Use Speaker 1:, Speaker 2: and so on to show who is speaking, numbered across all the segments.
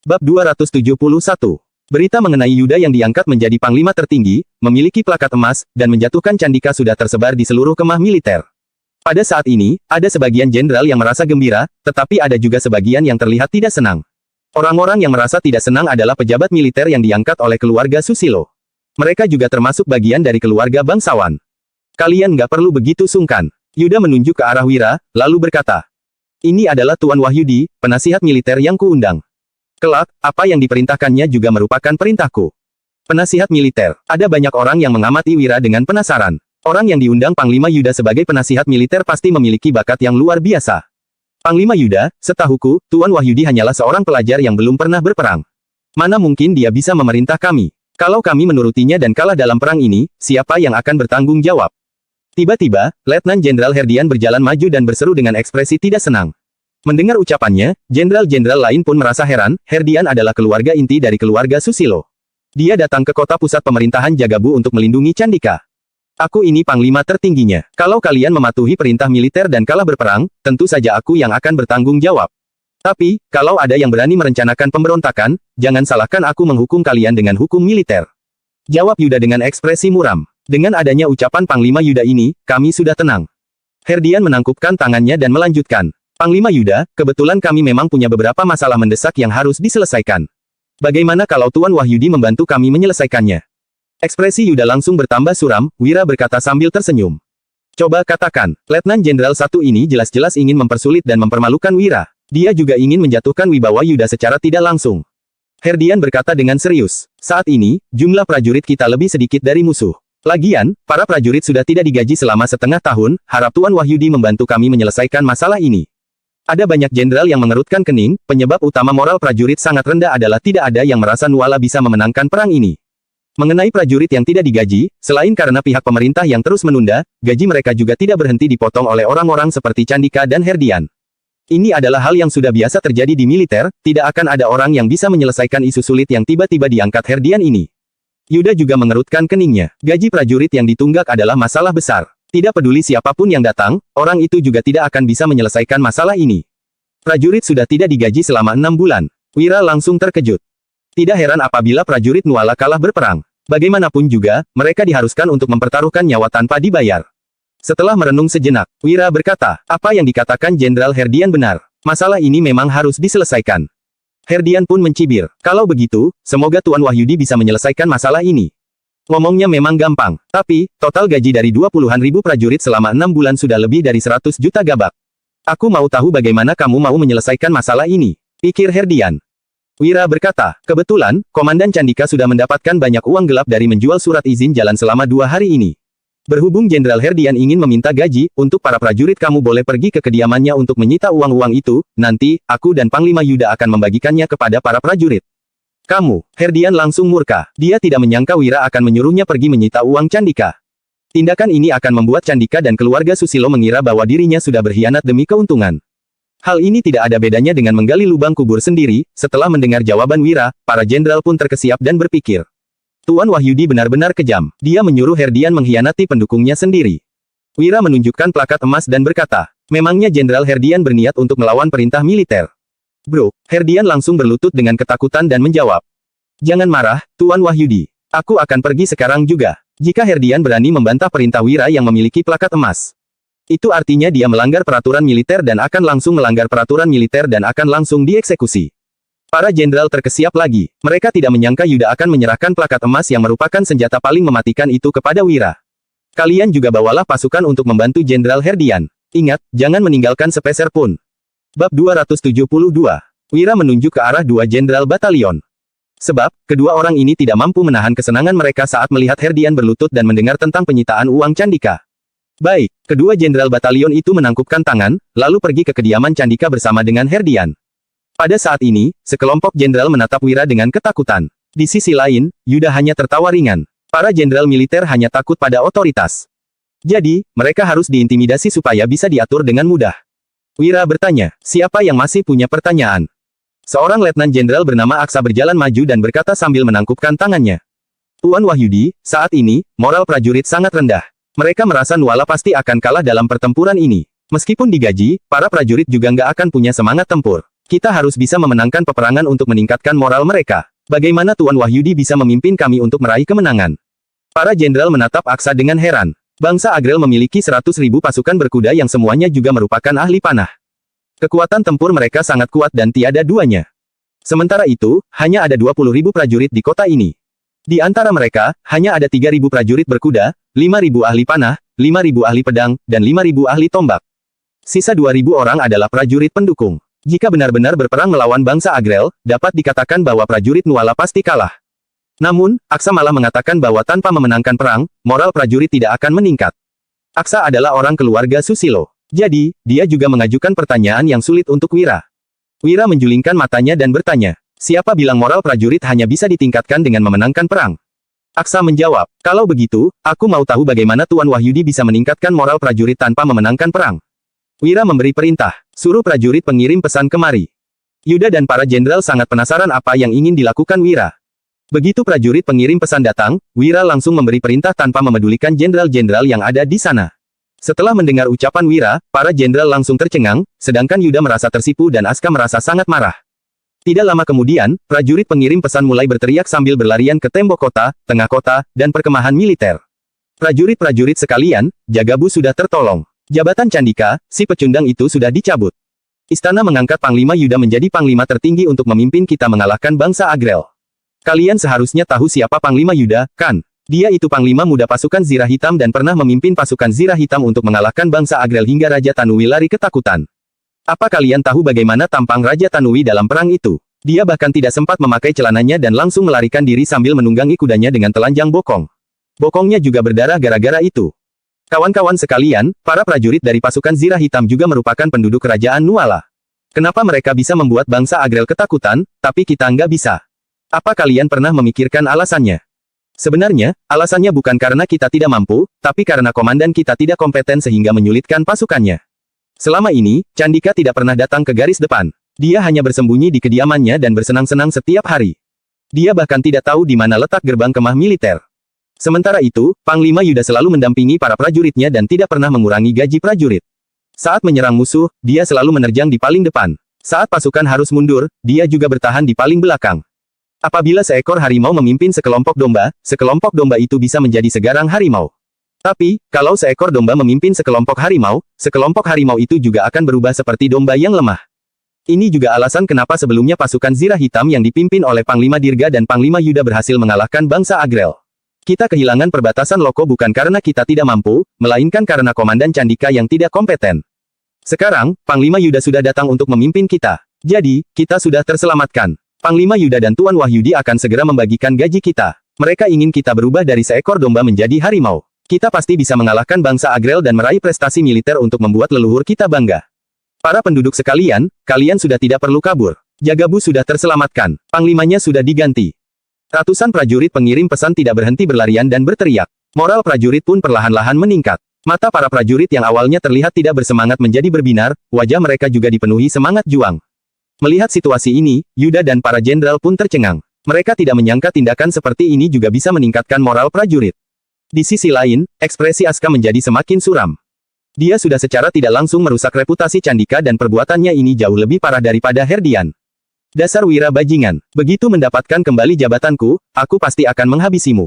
Speaker 1: Bab 271. Berita mengenai Yuda yang diangkat menjadi panglima tertinggi, memiliki plakat emas, dan menjatuhkan Candika sudah tersebar di seluruh kemah militer. Pada saat ini, ada sebagian jenderal yang merasa gembira, tetapi ada juga sebagian yang terlihat tidak senang. Orang-orang yang merasa tidak senang adalah pejabat militer yang diangkat oleh keluarga Susilo. Mereka juga termasuk bagian dari keluarga bangsawan. Kalian nggak perlu begitu sungkan. Yuda menunjuk ke arah Wira, lalu berkata, "Ini adalah Tuan Wahyudi, penasihat militer yang kuundang. Kelak, apa yang diperintahkannya juga merupakan perintahku." Penasihat militer. Ada banyak orang yang mengamati Wira dengan penasaran. Orang yang diundang Panglima Yuda sebagai penasihat militer pasti memiliki bakat yang luar biasa. Panglima Yuda, setahuku, Tuan Wahyudi hanyalah seorang pelajar yang belum pernah berperang. Mana mungkin dia bisa memerintah kami? Kalau kami menurutinya dan kalah dalam perang ini, siapa yang akan bertanggung jawab? Tiba-tiba, Letnan Jenderal Herdian berjalan maju dan berseru dengan ekspresi tidak senang. Mendengar ucapannya, jenderal-jenderal lain pun merasa heran. Herdian adalah keluarga inti dari keluarga Susilo. Dia datang ke kota pusat pemerintahan Jagabu untuk melindungi Candika. Aku ini panglima tertingginya. Kalau kalian mematuhi perintah militer dan kalah berperang, tentu saja aku yang akan bertanggung jawab. Tapi, kalau ada yang berani merencanakan pemberontakan, jangan salahkan aku menghukum kalian dengan hukum militer. Jawab Yuda dengan ekspresi muram. Dengan adanya ucapan Panglima Yuda ini, kami sudah tenang. Herdian menangkupkan tangannya dan melanjutkan. Panglima Yuda, kebetulan kami memang punya beberapa masalah mendesak yang harus diselesaikan. Bagaimana kalau Tuan Wahyudi membantu kami menyelesaikannya? Ekspresi Yuda langsung bertambah suram. Wira berkata sambil tersenyum. Coba katakan, Letnan Jenderal satu ini jelas-jelas ingin mempersulit dan mempermalukan Wira. Dia juga ingin menjatuhkan wibawa Yuda secara tidak langsung. Herdian berkata dengan serius. Saat ini, jumlah prajurit kita lebih sedikit dari musuh. Lagian, para prajurit sudah tidak digaji selama setengah tahun, harap Tuan Wahyudi membantu kami menyelesaikan masalah ini. Ada banyak jenderal yang mengerutkan kening. Penyebab utama moral prajurit sangat rendah adalah tidak ada yang merasa Nuala bisa memenangkan perang ini. Mengenai prajurit yang tidak digaji, selain karena pihak pemerintah yang terus menunda, gaji mereka juga tidak berhenti dipotong oleh orang-orang seperti Candika dan Herdian. Ini adalah hal yang sudah biasa terjadi di militer, tidak akan ada orang yang bisa menyelesaikan isu sulit yang tiba-tiba diangkat Herdian ini. Yuda juga mengerutkan keningnya. Gaji prajurit yang ditunggak adalah masalah besar. Tidak peduli siapapun yang datang, orang itu juga tidak akan bisa menyelesaikan masalah ini. Prajurit sudah tidak digaji selama 6 bulan. Wira langsung terkejut. Tidak heran apabila prajurit Nuala kalah berperang. Bagaimanapun juga, mereka diharuskan untuk mempertaruhkan nyawa tanpa dibayar. Setelah merenung sejenak, Wira berkata, apa yang dikatakan Jenderal Herdian benar. Masalah ini memang harus diselesaikan. Herdian pun mencibir. Kalau begitu, semoga Tuan Wahyudi bisa menyelesaikan masalah ini. Ngomongnya memang gampang, tapi, total gaji dari 20-an ribu prajurit selama 6 bulan sudah lebih dari 100 juta gabak. Aku mau tahu bagaimana kamu mau menyelesaikan masalah ini, pikir Herdian. Wira berkata, kebetulan, Komandan Candika sudah mendapatkan banyak uang gelap dari menjual surat izin jalan selama 2 hari ini. Berhubung Jenderal Herdian ingin meminta gaji, untuk para prajurit kamu boleh pergi ke kediamannya untuk menyita uang-uang itu, nanti, aku dan Panglima Yuda akan membagikannya kepada para prajurit. Kamu, Herdian langsung murka. Dia tidak menyangka Wira akan menyuruhnya pergi menyita uang Candika. Tindakan ini akan membuat Candika dan keluarga Susilo mengira bahwa dirinya sudah berkhianat demi keuntungan. Hal ini tidak ada bedanya dengan menggali lubang kubur sendiri. Setelah mendengar jawaban Wira, para jenderal pun terkesiap dan berpikir. Tuan Wahyudi benar-benar kejam. Dia menyuruh Herdian mengkhianati pendukungnya sendiri. Wira menunjukkan plakat emas dan berkata, memangnya Jenderal Herdian berniat untuk melawan perintah militer? Bro, Herdian langsung berlutut dengan ketakutan dan menjawab. Jangan marah, Tuan Wahyudi. Aku akan pergi sekarang juga. Jika Herdian berani membantah perintah Wira yang memiliki plakat emas. Itu artinya dia melanggar peraturan militer dan akan langsung melanggar peraturan militer dan akan langsung dieksekusi. Para jenderal terkesiap lagi. Mereka tidak menyangka Yuda akan menyerahkan plakat emas yang merupakan senjata paling mematikan itu kepada Wira. Kalian juga bawalah pasukan untuk membantu Jenderal Herdian. Ingat, jangan meninggalkan sepeser pun. Bab 272. Wira menunjuk ke arah 2 jenderal batalion. Sebab, kedua orang ini tidak mampu menahan kesenangan mereka saat melihat Herdian berlutut dan mendengar tentang penyitaan uang Candika. Baik, kedua jenderal batalion itu menangkupkan tangan, lalu pergi ke kediaman Candika bersama dengan Herdian. Pada saat ini, sekelompok jenderal menatap Wira dengan ketakutan. Di sisi lain, Yuda hanya tertawa ringan. Para jenderal militer hanya takut pada otoritas. Jadi, mereka harus diintimidasi supaya bisa diatur dengan mudah. Wira bertanya, siapa yang masih punya pertanyaan? Seorang letnan jenderal bernama Aksa berjalan maju dan berkata sambil menangkupkan tangannya. Tuan Wahyudi, saat ini, moral prajurit sangat rendah. Mereka merasa Nuala pasti akan kalah dalam pertempuran ini. Meskipun digaji, para prajurit juga nggak akan punya semangat tempur. Kita harus bisa memenangkan peperangan untuk meningkatkan moral mereka. Bagaimana Tuan Wahyudi bisa memimpin kami untuk meraih kemenangan? Para jenderal menatap Aksa dengan heran. Bangsa Agrel memiliki 100.000 pasukan berkuda yang semuanya juga merupakan ahli panah. Kekuatan tempur mereka sangat kuat dan tiada duanya. Sementara itu, hanya ada 20.000 prajurit di kota ini. Di antara mereka, hanya ada 3.000 prajurit berkuda, 5.000 ahli panah, 5.000 ahli pedang, dan 5.000 ahli tombak. Sisa 2.000 orang adalah prajurit pendukung. Jika benar-benar berperang melawan bangsa Agrel, dapat dikatakan bahwa prajurit Nuala pasti kalah. Namun, Aksa malah mengatakan bahwa tanpa memenangkan perang, moral prajurit tidak akan meningkat. Aksa adalah orang keluarga Susilo. Jadi, dia juga mengajukan pertanyaan yang sulit untuk Wira. Wira menjulingkan matanya dan bertanya, siapa bilang moral prajurit hanya bisa ditingkatkan dengan memenangkan perang? Aksa menjawab, kalau begitu, aku mau tahu bagaimana Tuan Wahyudi bisa meningkatkan moral prajurit tanpa memenangkan perang. Wira memberi perintah, suruh prajurit pengirim pesan kemari. Yuda dan para jenderal sangat penasaran apa yang ingin dilakukan Wira. Begitu prajurit pengirim pesan datang, Wira langsung memberi perintah tanpa memedulikan jenderal-jenderal yang ada di sana. Setelah mendengar ucapan Wira, para jenderal langsung tercengang, sedangkan Yuda merasa tersipu dan Aska merasa sangat marah. Tidak lama kemudian, prajurit pengirim pesan mulai berteriak sambil berlarian ke tembok kota, tengah kota, dan perkemahan militer. Prajurit-prajurit sekalian, Jagabu sudah tertolong. Jabatan Candika, si pecundang itu sudah dicabut. Istana mengangkat Panglima Yuda menjadi Panglima tertinggi untuk memimpin kita mengalahkan bangsa Agrel. Kalian seharusnya tahu siapa Panglima Yuda, kan? Dia itu Panglima muda pasukan Zirah Hitam dan pernah memimpin pasukan Zirah Hitam untuk mengalahkan bangsa Agrel hingga Raja Tanui lari ketakutan. Apa kalian tahu bagaimana tampang Raja Tanui dalam perang itu? Dia bahkan tidak sempat memakai celananya dan langsung melarikan diri sambil menunggangi kudanya dengan telanjang bokong. Bokongnya juga berdarah gara-gara itu. Kawan-kawan sekalian, para prajurit dari pasukan Zirah Hitam juga merupakan penduduk kerajaan Nuala. Kenapa mereka bisa membuat bangsa Agrel ketakutan, tapi kita nggak bisa? Apa kalian pernah memikirkan alasannya? Sebenarnya, alasannya bukan karena kita tidak mampu, tapi karena komandan kita tidak kompeten sehingga menyulitkan pasukannya. Selama ini, Candika tidak pernah datang ke garis depan. Dia hanya bersembunyi di kediamannya dan bersenang-senang setiap hari. Dia bahkan tidak tahu di mana letak gerbang kemah militer. Sementara itu, Panglima Yuda selalu mendampingi para prajuritnya dan tidak pernah mengurangi gaji prajurit. Saat menyerang musuh, dia selalu menerjang di paling depan. Saat pasukan harus mundur, dia juga bertahan di paling belakang. Apabila seekor harimau memimpin sekelompok domba itu bisa menjadi segarang harimau. Tapi, kalau seekor domba memimpin sekelompok harimau itu juga akan berubah seperti domba yang lemah. Ini juga alasan kenapa sebelumnya pasukan Zirah Hitam yang dipimpin oleh Panglima Dirga dan Panglima Yuda berhasil mengalahkan bangsa Agrel. Kita kehilangan perbatasan Loko bukan karena kita tidak mampu, melainkan karena Komandan Candika yang tidak kompeten. Sekarang, Panglima Yuda sudah datang untuk memimpin kita. Jadi, kita sudah terselamatkan. Panglima Yuda dan Tuan Wahyudi akan segera membagikan gaji kita. Mereka ingin kita berubah dari seekor domba menjadi harimau. Kita pasti bisa mengalahkan bangsa Agrel dan meraih prestasi militer untuk membuat leluhur kita bangga. Para penduduk sekalian, kalian sudah tidak perlu kabur. Jagabu sudah terselamatkan. Panglimanya sudah diganti. Ratusan prajurit pengirim pesan tidak berhenti berlarian dan berteriak. Moral prajurit pun perlahan-lahan meningkat. Mata para prajurit yang awalnya terlihat tidak bersemangat menjadi berbinar, wajah mereka juga dipenuhi semangat juang. Melihat situasi ini, Yuda dan para jenderal pun tercengang. Mereka tidak menyangka tindakan seperti ini juga bisa meningkatkan moral prajurit. Di sisi lain, ekspresi Aska menjadi semakin suram. Dia sudah secara tidak langsung merusak reputasi Candika dan perbuatannya ini jauh lebih parah daripada Herdian. Dasar Wira bajingan, begitu mendapatkan kembali jabatanku, aku pasti akan menghabisimu.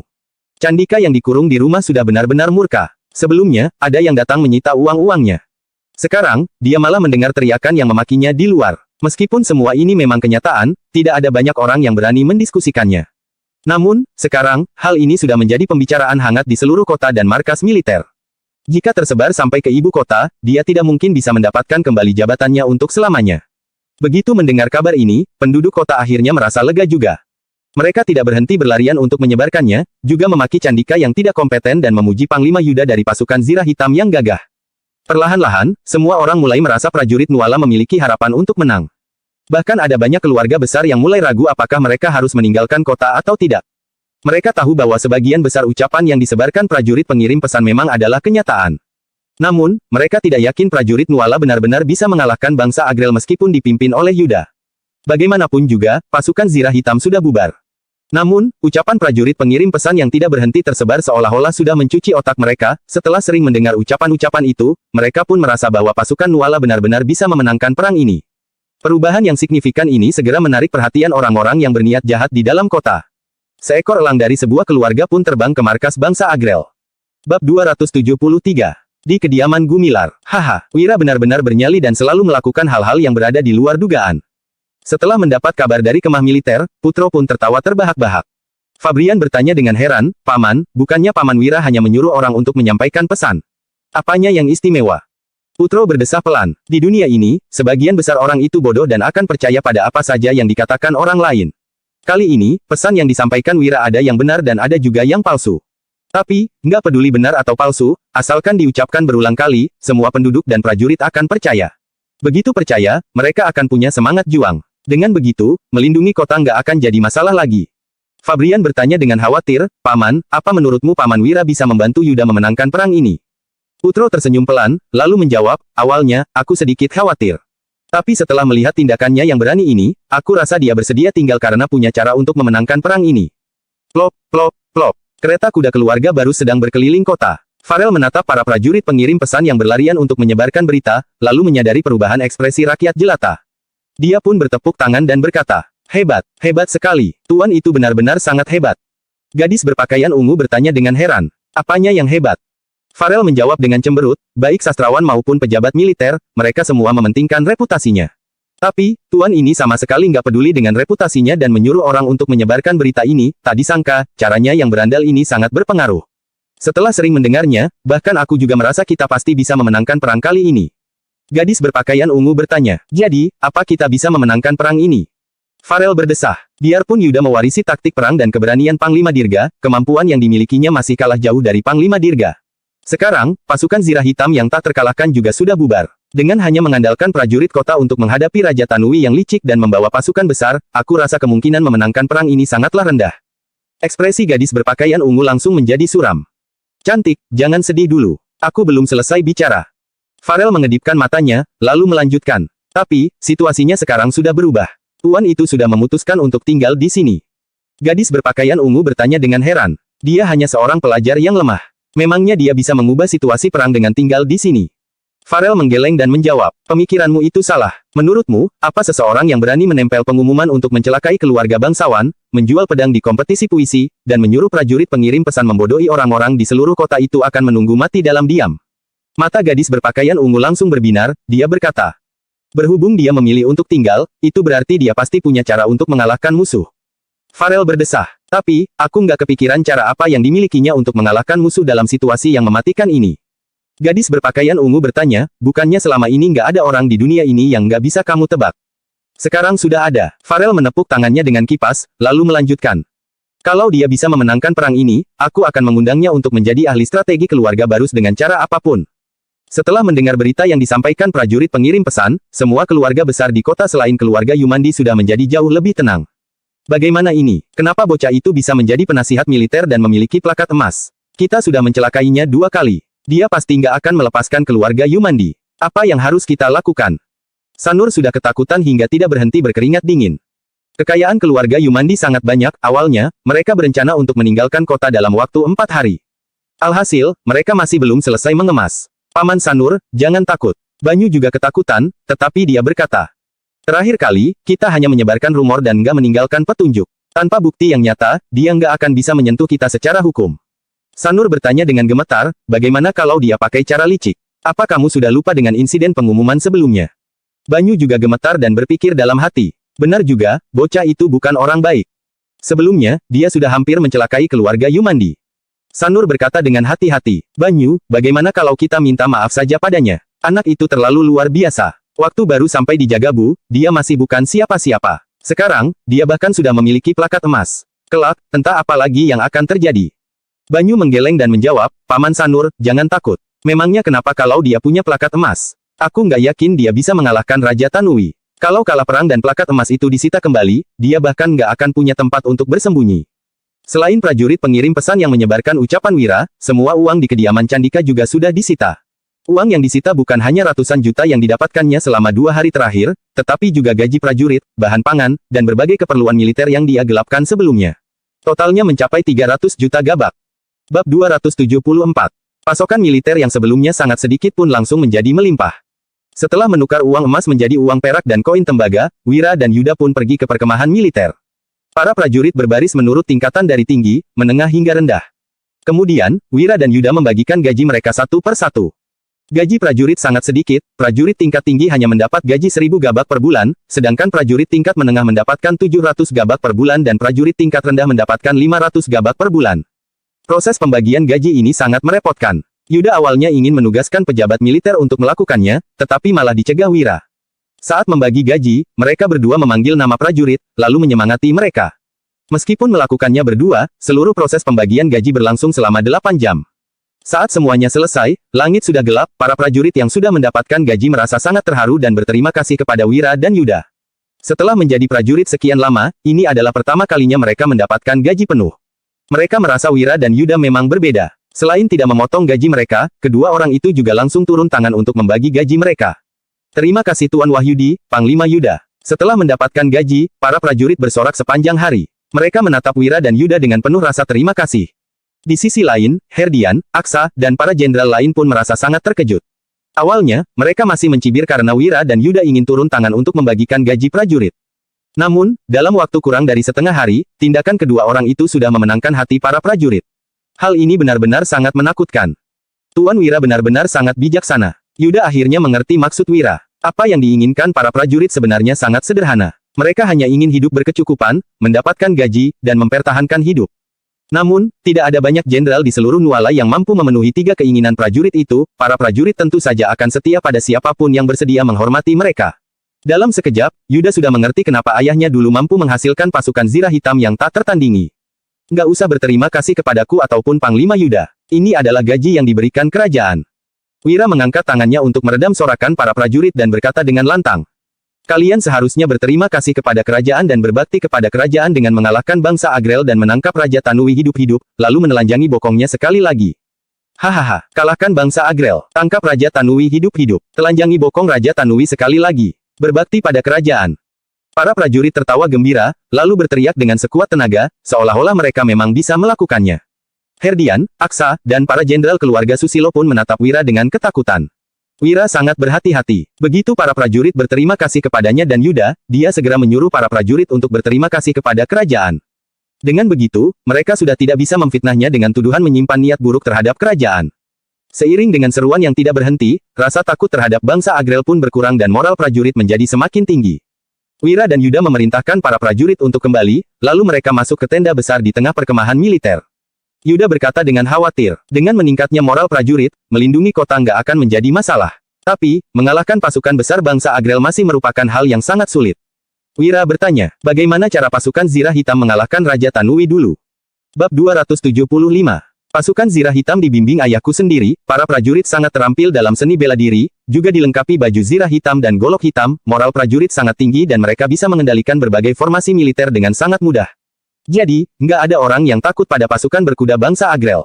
Speaker 1: Candika yang dikurung di rumah sudah benar-benar murka. Sebelumnya, ada yang datang menyita uang-uangnya. Sekarang, dia malah mendengar teriakan yang memakinya di luar. Meskipun semua ini memang kenyataan, tidak ada banyak orang yang berani mendiskusikannya. Namun, sekarang, hal ini sudah menjadi pembicaraan hangat di seluruh kota dan markas militer. Jika tersebar sampai ke ibu kota, dia tidak mungkin bisa mendapatkan kembali jabatannya untuk selamanya. Begitu mendengar kabar ini, penduduk kota akhirnya merasa lega juga. Mereka tidak berhenti berlarian untuk menyebarkannya, juga memaki Candika yang tidak kompeten dan memuji Panglima Yuda dari pasukan Zirah Hitam yang gagah. Perlahan-lahan, semua orang mulai merasa prajurit Nuala memiliki harapan untuk menang. Bahkan ada banyak keluarga besar yang mulai ragu apakah mereka harus meninggalkan kota atau tidak. Mereka tahu bahwa sebagian besar ucapan yang disebarkan prajurit pengirim pesan memang adalah kenyataan. Namun, mereka tidak yakin prajurit Nuala benar-benar bisa mengalahkan bangsa Agrel meskipun dipimpin oleh Yuda. Bagaimanapun juga, pasukan Zirah Hitam sudah bubar. Namun, ucapan prajurit pengirim pesan yang tidak berhenti tersebar seolah-olah sudah mencuci otak mereka. Setelah sering mendengar ucapan-ucapan itu, mereka pun merasa bahwa pasukan Nuala benar-benar bisa memenangkan perang ini. Perubahan yang signifikan ini segera menarik perhatian orang-orang yang berniat jahat di dalam kota. Seekor elang dari sebuah keluarga pun terbang ke markas bangsa Agrel. Bab 273. Di kediaman Gumilar. Haha, Wira benar-benar bernyali dan selalu melakukan hal-hal yang berada di luar dugaan. Setelah mendapat kabar dari kemah militer, Putro pun tertawa terbahak-bahak. Fabrian bertanya dengan heran, "Paman, bukannya Paman Wira hanya menyuruh orang untuk menyampaikan pesan? Apanya yang istimewa?" Putro berdesah pelan. Di dunia ini, sebagian besar orang itu bodoh dan akan percaya pada apa saja yang dikatakan orang lain. Kali ini, pesan yang disampaikan Wira ada yang benar dan ada juga yang palsu. Tapi, nggak peduli benar atau palsu, asalkan diucapkan berulang kali, semua penduduk dan prajurit akan percaya. Begitu percaya, mereka akan punya semangat juang. Dengan begitu, melindungi kota nggak akan jadi masalah lagi. Fabrian bertanya dengan khawatir, "Paman, apa menurutmu Paman Wira bisa membantu Yuda memenangkan perang ini?" Putro tersenyum pelan, lalu menjawab, "Awalnya, aku sedikit khawatir. Tapi setelah melihat tindakannya yang berani ini, aku rasa dia bersedia tinggal karena punya cara untuk memenangkan perang ini." Plop, plop, plop. Kereta kuda keluarga baru sedang berkeliling kota. Farel menatap para prajurit pengirim pesan yang berlarian untuk menyebarkan berita, lalu menyadari perubahan ekspresi rakyat jelata. Dia pun bertepuk tangan dan berkata, "Hebat, hebat sekali. Tuan itu benar-benar sangat hebat." Gadis berpakaian ungu bertanya dengan heran, "Apanya yang hebat?" Farel menjawab dengan cemberut, "Baik sastrawan maupun pejabat militer, mereka semua mementingkan reputasinya. Tapi, tuan ini sama sekali nggak peduli dengan reputasinya dan menyuruh orang untuk menyebarkan berita ini, tak disangka, caranya yang berandal ini sangat berpengaruh. Setelah sering mendengarnya, bahkan aku juga merasa kita pasti bisa memenangkan perang kali ini." Gadis berpakaian ungu bertanya, "Jadi, apa kita bisa memenangkan perang ini?" Farel berdesah. Biarpun Yuda mewarisi taktik perang dan keberanian Panglima Dirga, kemampuan yang dimilikinya masih kalah jauh dari Panglima Dirga. Sekarang, pasukan Zirah Hitam yang tak terkalahkan juga sudah bubar. Dengan hanya mengandalkan prajurit kota untuk menghadapi Raja Tanui yang licik dan membawa pasukan besar, aku rasa kemungkinan memenangkan perang ini sangatlah rendah. Ekspresi gadis berpakaian ungu langsung menjadi suram. "Cantik, jangan sedih dulu. Aku belum selesai bicara." Farel mengedipkan matanya, lalu melanjutkan. "Tapi, situasinya sekarang sudah berubah. Tuan itu sudah memutuskan untuk tinggal di sini." Gadis berpakaian ungu bertanya dengan heran. Dia hanya seorang pelajar yang lemah. Memangnya dia bisa mengubah situasi perang dengan tinggal di sini? Farel menggeleng dan menjawab, "Pemikiranmu itu salah. Menurutmu, apa seseorang yang berani menempel pengumuman untuk mencelakai keluarga bangsawan, menjual pedang di kompetisi puisi, dan menyuruh prajurit pengirim pesan membodohi orang-orang di seluruh kota itu akan menunggu mati dalam diam?" Mata gadis berpakaian ungu langsung berbinar, dia berkata, "Berhubung dia memilih untuk tinggal, itu berarti dia pasti punya cara untuk mengalahkan musuh." Farel berdesah. "Tapi, aku nggak kepikiran cara apa yang dimilikinya untuk mengalahkan musuh dalam situasi yang mematikan ini." Gadis berpakaian ungu bertanya, "Bukannya selama ini nggak ada orang di dunia ini yang nggak bisa kamu tebak? Sekarang sudah ada." Farel menepuk tangannya dengan kipas, lalu melanjutkan. "Kalau dia bisa memenangkan perang ini, aku akan mengundangnya untuk menjadi ahli strategi keluarga Barus dengan cara apapun." Setelah mendengar berita yang disampaikan prajurit pengirim pesan, semua keluarga besar di kota selain keluarga Yumandi sudah menjadi jauh lebih tenang. Bagaimana ini? Kenapa bocah itu bisa menjadi penasihat militer dan memiliki plakat emas? Kita sudah mencelakainya 2 kali. Dia pasti nggak akan melepaskan keluarga Yumandi. Apa yang harus kita lakukan? Sanur sudah ketakutan hingga tidak berhenti berkeringat dingin. Kekayaan keluarga Yumandi sangat banyak, awalnya, mereka berencana untuk meninggalkan kota dalam waktu 4 hari. Alhasil, mereka masih belum selesai mengemas. "Paman Sanur, jangan takut." Banyu juga ketakutan, tetapi dia berkata, "Terakhir kali, kita hanya menyebarkan rumor dan nggak meninggalkan petunjuk. Tanpa bukti yang nyata, dia nggak akan bisa menyentuh kita secara hukum." Sanur bertanya dengan gemetar, "Bagaimana kalau dia pakai cara licik? Apa kamu sudah lupa dengan insiden pengumuman sebelumnya?" Banyu juga gemetar dan berpikir dalam hati. Benar juga, bocah itu bukan orang baik. Sebelumnya, dia sudah hampir mencelakai keluarga Yumandi. Sanur berkata dengan hati-hati, "Banyu, bagaimana kalau kita minta maaf saja padanya? Anak itu terlalu luar biasa. Waktu baru sampai di Jagabu, dia masih bukan siapa-siapa. Sekarang, dia bahkan sudah memiliki plakat emas. Kelak, entah apa lagi yang akan terjadi." Banyu menggeleng dan menjawab, "Paman Sanur, jangan takut. Memangnya kenapa kalau dia punya plakat emas? Aku nggak yakin dia bisa mengalahkan Raja Tanui. Kalau kalah perang dan plakat emas itu disita kembali, dia bahkan nggak akan punya tempat untuk bersembunyi." Selain prajurit pengirim pesan yang menyebarkan ucapan Wira, semua uang di kediaman Candika juga sudah disita. Uang yang disita bukan hanya ratusan juta yang didapatkannya selama 2 hari terakhir, tetapi juga gaji prajurit, bahan pangan, dan berbagai keperluan militer yang dia gelapkan sebelumnya. Totalnya mencapai 300 juta gabak. Bab 274. Pasokan militer yang sebelumnya sangat sedikit pun langsung menjadi melimpah. Setelah menukar uang emas menjadi uang perak dan koin tembaga, Wira dan Yuda pun pergi ke perkemahan militer. Para prajurit berbaris menurut tingkatan dari tinggi, menengah hingga rendah. Kemudian, Wira dan Yuda membagikan gaji mereka satu per satu. Gaji prajurit sangat sedikit, prajurit tingkat tinggi hanya mendapat gaji 1.000 gabak per bulan, sedangkan prajurit tingkat menengah mendapatkan 700 gabak per bulan dan prajurit tingkat rendah mendapatkan 500 gabak per bulan. Proses pembagian gaji ini sangat merepotkan. Yuda awalnya ingin menugaskan pejabat militer untuk melakukannya, tetapi malah dicegah Wira. Saat membagi gaji, mereka berdua memanggil nama prajurit, lalu menyemangati mereka. Meskipun melakukannya berdua, seluruh proses pembagian gaji berlangsung selama 8 jam. Saat semuanya selesai, langit sudah gelap, para prajurit yang sudah mendapatkan gaji merasa sangat terharu dan berterima kasih kepada Wira dan Yuda. Setelah menjadi prajurit sekian lama, ini adalah pertama kalinya mereka mendapatkan gaji penuh. Mereka merasa Wira dan Yuda memang berbeda. Selain tidak memotong gaji mereka, kedua orang itu juga langsung turun tangan untuk membagi gaji mereka. Terima kasih Tuan Wahyudi, Panglima Yuda. Setelah mendapatkan gaji, para prajurit bersorak sepanjang hari. Mereka menatap Wira dan Yuda dengan penuh rasa terima kasih. Di sisi lain, Herdian, Aksa, dan para jenderal lain pun merasa sangat terkejut. Awalnya, mereka masih mencibir karena Wira dan Yuda ingin turun tangan untuk membagikan gaji prajurit. Namun, dalam waktu kurang dari setengah hari, tindakan kedua orang itu sudah memenangkan hati para prajurit. Hal ini benar-benar sangat menakutkan. Tuan Wira benar-benar sangat bijaksana. Yuda akhirnya mengerti maksud Wira. Apa yang diinginkan para prajurit sebenarnya sangat sederhana. Mereka hanya ingin hidup berkecukupan, mendapatkan gaji, dan mempertahankan hidup. Namun, tidak ada banyak jenderal di seluruh Nuala yang mampu memenuhi 3 keinginan prajurit itu. Para prajurit tentu saja akan setia pada siapapun yang bersedia menghormati mereka. Dalam sekejap, Yuda sudah mengerti kenapa ayahnya dulu mampu menghasilkan pasukan zirah hitam yang tak tertandingi. Nggak usah berterima kasih kepadaku ataupun Panglima Yuda. Ini adalah gaji yang diberikan kerajaan. Wira mengangkat tangannya untuk meredam sorakan para prajurit dan berkata dengan lantang. Kalian seharusnya berterima kasih kepada kerajaan dan berbakti kepada kerajaan dengan mengalahkan bangsa Agrel dan menangkap Raja Tanui hidup-hidup, lalu menelanjangi bokongnya sekali lagi. Hahaha, kalahkan bangsa Agrel, tangkap Raja Tanui hidup-hidup, telanjangi bokong Raja Tanui sekali lagi, berbakti pada kerajaan. Para prajurit tertawa gembira, lalu berteriak dengan sekuat tenaga, seolah-olah mereka memang bisa melakukannya. Herdian, Aksa, dan para jenderal keluarga Susilo pun menatap Wira dengan ketakutan. Wira sangat berhati-hati. Begitu para prajurit berterima kasih kepadanya dan Yuda, dia segera menyuruh para prajurit untuk berterima kasih kepada kerajaan. Dengan begitu, mereka sudah tidak bisa memfitnahnya dengan tuduhan menyimpan niat buruk terhadap kerajaan. Seiring dengan seruan yang tidak berhenti, rasa takut terhadap bangsa Agrel pun berkurang dan moral prajurit menjadi semakin tinggi. Wira dan Yuda memerintahkan para prajurit untuk kembali, lalu mereka masuk ke tenda besar di tengah perkemahan militer. Yuda berkata dengan khawatir, dengan meningkatnya moral prajurit, melindungi kota nggak akan menjadi masalah. Tapi, mengalahkan pasukan besar bangsa Agrel masih merupakan hal yang sangat sulit. Wira bertanya, bagaimana cara pasukan zirah hitam mengalahkan Raja Tanui dulu? Bab 275. Pasukan zirah hitam dibimbing ayahku sendiri, para prajurit sangat terampil dalam seni bela diri, juga dilengkapi baju zirah hitam dan golok hitam, moral prajurit sangat tinggi dan mereka bisa mengendalikan berbagai formasi militer dengan sangat mudah. Jadi, nggak ada orang yang takut pada pasukan berkuda bangsa Agrel.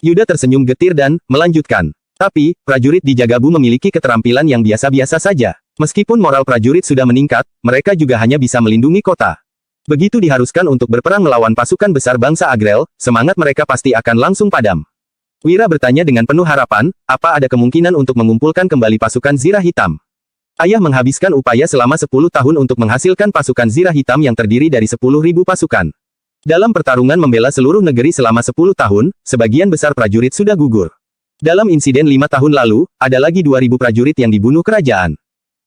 Speaker 1: Yuda tersenyum getir dan melanjutkan. Tapi, prajurit di Jagabu memiliki keterampilan yang biasa-biasa saja. Meskipun moral prajurit sudah meningkat, mereka juga hanya bisa melindungi kota. Begitu diharuskan untuk berperang melawan pasukan besar bangsa Agrel, semangat mereka pasti akan langsung padam. Wira bertanya dengan penuh harapan, apa ada kemungkinan untuk mengumpulkan kembali pasukan zirah hitam? Ayah menghabiskan upaya selama 10 tahun untuk menghasilkan pasukan zirah hitam yang terdiri dari 10.000 pasukan. Dalam pertarungan membela seluruh negeri selama 10 tahun, sebagian besar prajurit sudah gugur. Dalam insiden 5 tahun lalu, ada lagi 2.000 prajurit yang dibunuh kerajaan.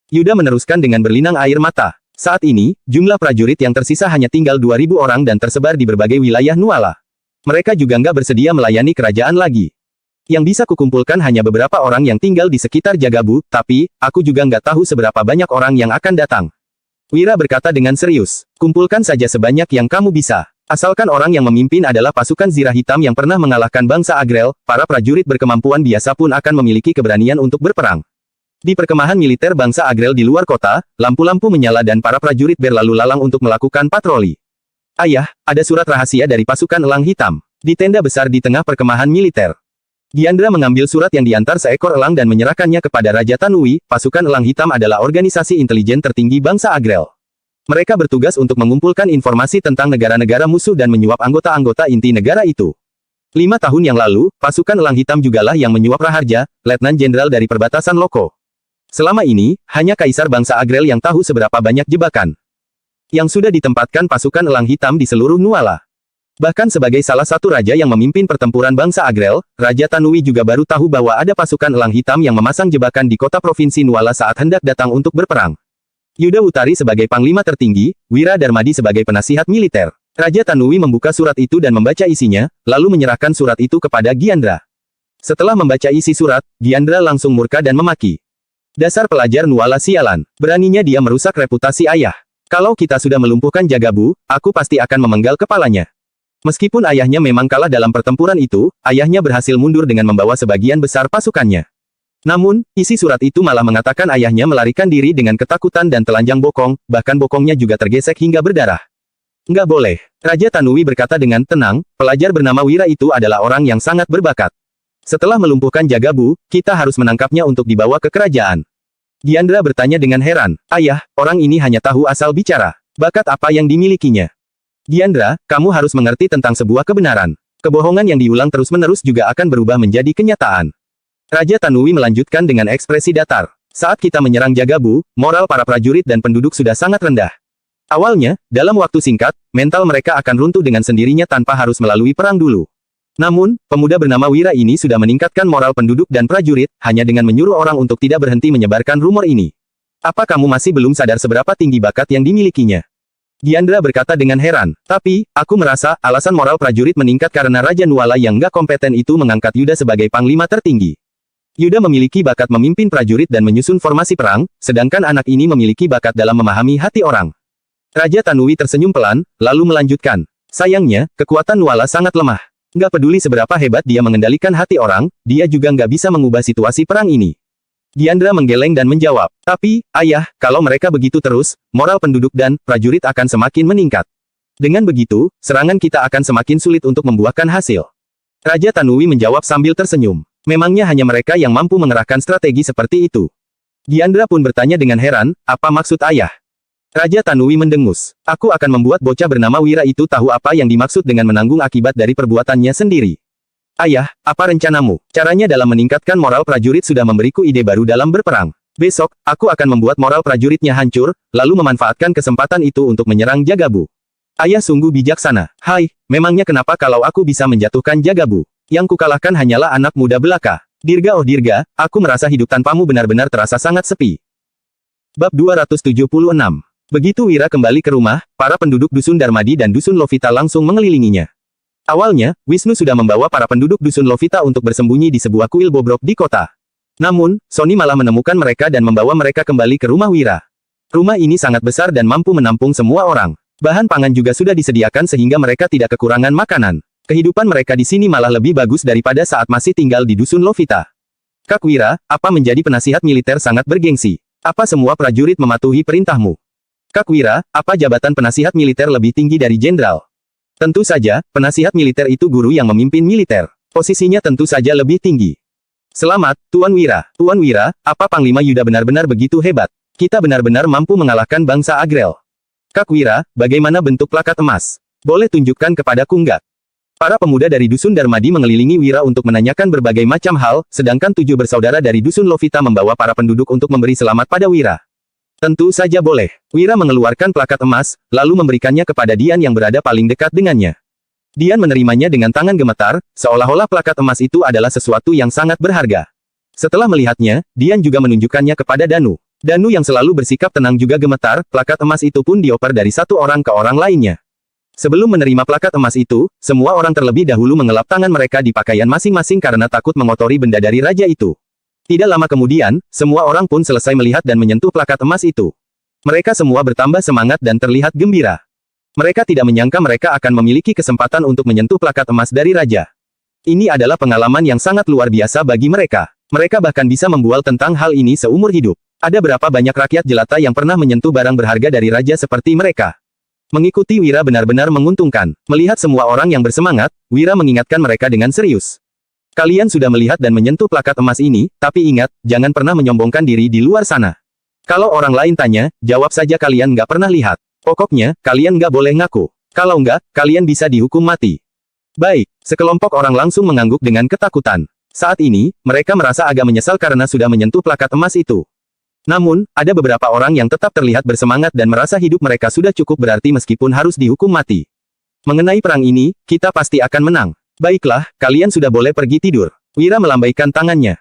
Speaker 1: Yuda meneruskan dengan berlinang air mata. Saat ini, jumlah prajurit yang tersisa hanya tinggal 2.000 orang dan tersebar di berbagai wilayah Nuala. Mereka juga nggak bersedia melayani kerajaan lagi. Yang bisa kukumpulkan hanya beberapa orang yang tinggal di sekitar Jagabu, tapi, aku juga nggak tahu seberapa banyak orang yang akan datang. Wira berkata dengan serius, kumpulkan saja sebanyak yang kamu bisa. Asalkan orang yang memimpin adalah pasukan zirah hitam yang pernah mengalahkan bangsa Agrel, para prajurit berkemampuan biasa pun akan memiliki keberanian untuk berperang. Di perkemahan militer bangsa Agrel di luar kota, lampu-lampu menyala dan para prajurit berlalu lalang untuk melakukan patroli. Ayah, ada surat rahasia dari pasukan elang hitam. Di tenda besar di tengah perkemahan militer. Diandra mengambil surat yang diantar seekor elang dan menyerahkannya kepada Raja Tanui. Pasukan elang hitam adalah organisasi intelijen tertinggi bangsa Agrel. Mereka bertugas untuk mengumpulkan informasi tentang negara-negara musuh dan menyuap anggota-anggota inti negara itu. 5 tahun yang lalu, pasukan elang hitam jugalah yang menyuap Raharja, Letnan Jenderal dari perbatasan Loko. Selama ini, hanya Kaisar Bangsa Agrel yang tahu seberapa banyak jebakan yang sudah ditempatkan pasukan Elang Hitam di seluruh Nuala. Bahkan sebagai salah satu raja yang memimpin pertempuran bangsa Agrel, Raja Tanui juga baru tahu bahwa ada pasukan Elang Hitam yang memasang jebakan di kota provinsi Nuala saat hendak datang untuk berperang. Yuda Utari sebagai panglima tertinggi, Wira Darmadi sebagai penasihat militer. Raja Tanui membuka surat itu dan membaca isinya, lalu menyerahkan surat itu kepada Giandra. Setelah membaca isi surat, Giandra langsung murka dan memaki. Dasar pelajar Nuala sialan, beraninya dia merusak reputasi ayah. Kalau kita sudah melumpuhkan Jagabu, aku pasti akan memenggal kepalanya. Meskipun ayahnya memang kalah dalam pertempuran itu, ayahnya berhasil mundur dengan membawa sebagian besar pasukannya. Namun, isi surat itu malah mengatakan ayahnya melarikan diri dengan ketakutan dan telanjang bokong, bahkan bokongnya juga tergesek hingga berdarah. Nggak boleh. Raja Tanui berkata dengan tenang, pelajar bernama Wira itu adalah orang yang sangat berbakat. Setelah melumpuhkan Jagabu, kita harus menangkapnya untuk dibawa ke kerajaan. Giandra bertanya dengan heran, ayah, orang ini hanya tahu asal bicara. Bakat apa yang dimilikinya? Giandra, kamu harus mengerti tentang sebuah kebenaran. Kebohongan yang diulang terus-menerus juga akan berubah menjadi kenyataan. Raja Tanui melanjutkan dengan ekspresi datar. Saat kita menyerang Jagabu, moral para prajurit dan penduduk sudah sangat rendah. Awalnya, dalam waktu singkat, mental mereka akan runtuh dengan sendirinya tanpa harus melalui perang dulu. Namun, pemuda bernama Wira ini sudah meningkatkan moral penduduk dan prajurit, hanya dengan menyuruh orang untuk tidak berhenti menyebarkan rumor ini. Apa kamu masih belum sadar seberapa tinggi bakat yang dimilikinya? Giandra berkata dengan heran, tapi, aku merasa, alasan moral prajurit meningkat karena Raja Nuala yang nggak kompeten itu mengangkat Yuda sebagai panglima tertinggi. Yuda memiliki bakat memimpin prajurit dan menyusun formasi perang, sedangkan anak ini memiliki bakat dalam memahami hati orang. Raja Tanui tersenyum pelan, lalu melanjutkan, sayangnya, kekuatan Nuala sangat lemah. Nggak peduli seberapa hebat dia mengendalikan hati orang, dia juga nggak bisa mengubah situasi perang ini. Giandra menggeleng dan menjawab, tapi, ayah, kalau mereka begitu terus, moral penduduk dan prajurit akan semakin meningkat. Dengan begitu, serangan kita akan semakin sulit untuk membuahkan hasil. Raja Tanui menjawab sambil tersenyum. Memangnya hanya mereka yang mampu mengerahkan strategi seperti itu? Giandra pun bertanya dengan heran, apa maksud ayah? Raja Tanui mendengus. Aku akan membuat bocah bernama Wira itu tahu apa yang dimaksud dengan menanggung akibat dari perbuatannya sendiri. Ayah, apa rencanamu? Caranya dalam meningkatkan moral prajurit sudah memberiku ide baru dalam berperang. Besok, aku akan membuat moral prajuritnya hancur, lalu memanfaatkan kesempatan itu untuk menyerang Jagabu. Ayah sungguh bijaksana. Hai, memangnya kenapa kalau aku bisa menjatuhkan Jagabu? Yang kukalahkan hanyalah anak muda belaka. Dirga oh Dirga, aku merasa hidup tanpamu benar-benar terasa sangat sepi. Bab 276. Begitu Wira kembali ke rumah, para penduduk Dusun Darmadi dan Dusun Lovita langsung mengelilinginya. Awalnya, Wisnu sudah membawa para penduduk Dusun Lovita untuk bersembunyi di sebuah kuil bobrok di kota. Namun, Sony malah menemukan mereka dan membawa mereka kembali ke rumah Wira. Rumah ini sangat besar dan mampu menampung semua orang. Bahan pangan juga sudah disediakan sehingga mereka tidak kekurangan makanan. Kehidupan mereka di sini malah lebih bagus daripada saat masih tinggal di Dusun Lovita. Kak Wira, apa menjadi penasihat militer sangat bergengsi? Apa semua prajurit mematuhi perintahmu? Kak Wira, apa jabatan penasihat militer lebih tinggi dari jenderal? Tentu saja, penasihat militer itu guru yang memimpin militer. Posisinya tentu saja lebih tinggi. Selamat, Tuan Wira. Tuan Wira, apa Panglima Yuda benar-benar begitu hebat? Kita benar-benar mampu mengalahkan bangsa Agrel. Kak Wira, bagaimana bentuk plakat emas? Boleh tunjukkan kepadaku nggak? Para pemuda dari Dusun Darmadi mengelilingi Wira untuk menanyakan berbagai macam hal, sedangkan 7 bersaudara dari Dusun Lovita membawa para penduduk untuk memberi selamat pada Wira. Tentu saja boleh. Wira mengeluarkan plakat emas, lalu memberikannya kepada Dian yang berada paling dekat dengannya. Dian menerimanya dengan tangan gemetar, seolah-olah plakat emas itu adalah sesuatu yang sangat berharga. Setelah melihatnya, Dian juga menunjukkannya kepada Danu. Danu yang selalu bersikap tenang juga gemetar, plakat emas itu pun dioper dari satu orang ke orang lainnya. Sebelum menerima plakat emas itu, semua orang terlebih dahulu mengelap tangan mereka di pakaian masing-masing karena takut mengotori benda dari raja itu. Tidak lama kemudian, semua orang pun selesai melihat dan menyentuh plakat emas itu. Mereka semua bertambah semangat dan terlihat gembira. Mereka tidak menyangka mereka akan memiliki kesempatan untuk menyentuh plakat emas dari raja. Ini adalah pengalaman yang sangat luar biasa bagi mereka. Mereka bahkan bisa membual tentang hal ini seumur hidup. Ada berapa banyak rakyat jelata yang pernah menyentuh barang berharga dari raja seperti mereka? Mengikuti Wira benar-benar menguntungkan. Melihat semua orang yang bersemangat, Wira mengingatkan mereka dengan serius. Kalian sudah melihat dan menyentuh plakat emas ini, tapi ingat, jangan pernah menyombongkan diri di luar sana. Kalau orang lain tanya, jawab saja kalian nggak pernah lihat. Pokoknya, kalian nggak boleh ngaku. Kalau nggak, kalian bisa dihukum mati. Baik, sekelompok orang langsung mengangguk dengan ketakutan. Saat ini, mereka merasa agak menyesal karena sudah menyentuh plakat emas itu. Namun, ada beberapa orang yang tetap terlihat bersemangat dan merasa hidup mereka sudah cukup berarti meskipun harus dihukum mati. Mengenai perang ini, kita pasti akan menang. Baiklah, kalian sudah boleh pergi tidur. Wira melambaikan tangannya.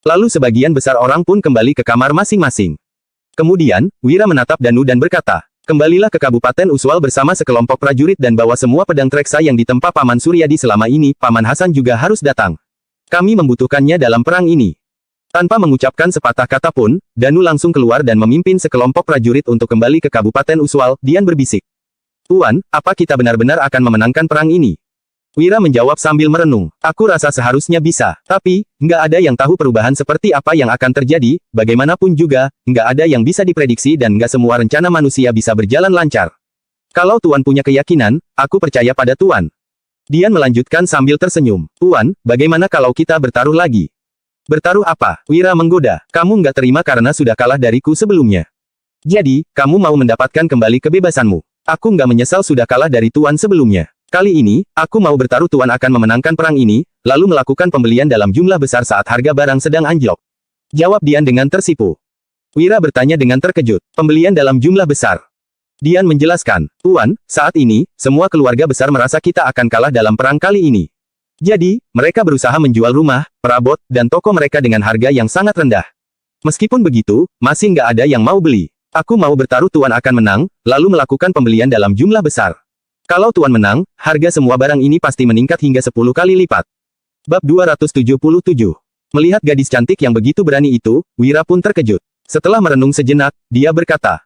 Speaker 1: Lalu sebagian besar orang pun kembali ke kamar masing-masing. Kemudian, Wira menatap Danu dan berkata, kembalilah ke Kabupaten Uswal bersama sekelompok prajurit dan bawa semua pedang Treksa yang ditempa Paman Suryadi selama ini, Paman Hasan juga harus datang. Kami membutuhkannya dalam perang ini. Tanpa mengucapkan sepatah kata pun, Danu langsung keluar dan memimpin sekelompok prajurit untuk kembali ke Kabupaten Uswal. Dian berbisik. Tuan, apa kita benar-benar akan memenangkan perang ini? Wira menjawab sambil merenung. Aku rasa seharusnya bisa, tapi, nggak ada yang tahu perubahan seperti apa yang akan terjadi, bagaimanapun juga, nggak ada yang bisa diprediksi dan nggak semua rencana manusia bisa berjalan lancar. Kalau Tuan punya keyakinan, aku percaya pada Tuan. Dian melanjutkan sambil tersenyum. Tuan, bagaimana kalau kita bertaruh lagi? Bertaruh apa? Wira menggoda. Kamu nggak terima karena sudah kalah dariku sebelumnya. Jadi, kamu mau mendapatkan kembali kebebasanmu. Aku nggak menyesal sudah kalah dari Tuan sebelumnya. Kali ini, aku mau bertaruh Tuan akan memenangkan perang ini, lalu melakukan pembelian dalam jumlah besar saat harga barang sedang anjlok. Jawab Dian dengan tersipu. Wira bertanya dengan terkejut. Pembelian dalam jumlah besar. Dian menjelaskan. Tuan, saat ini, semua keluarga besar merasa kita akan kalah dalam perang kali ini. Jadi, mereka berusaha menjual rumah, perabot, dan toko mereka dengan harga yang sangat rendah. Meskipun begitu, masih nggak ada yang mau beli. Aku mau bertaruh Tuan akan menang, lalu melakukan pembelian dalam jumlah besar. Kalau Tuan menang, harga semua barang ini pasti meningkat hingga 10 kali lipat. Bab 277. Melihat gadis cantik yang begitu berani itu, Wira pun terkejut. Setelah merenung sejenak, dia berkata,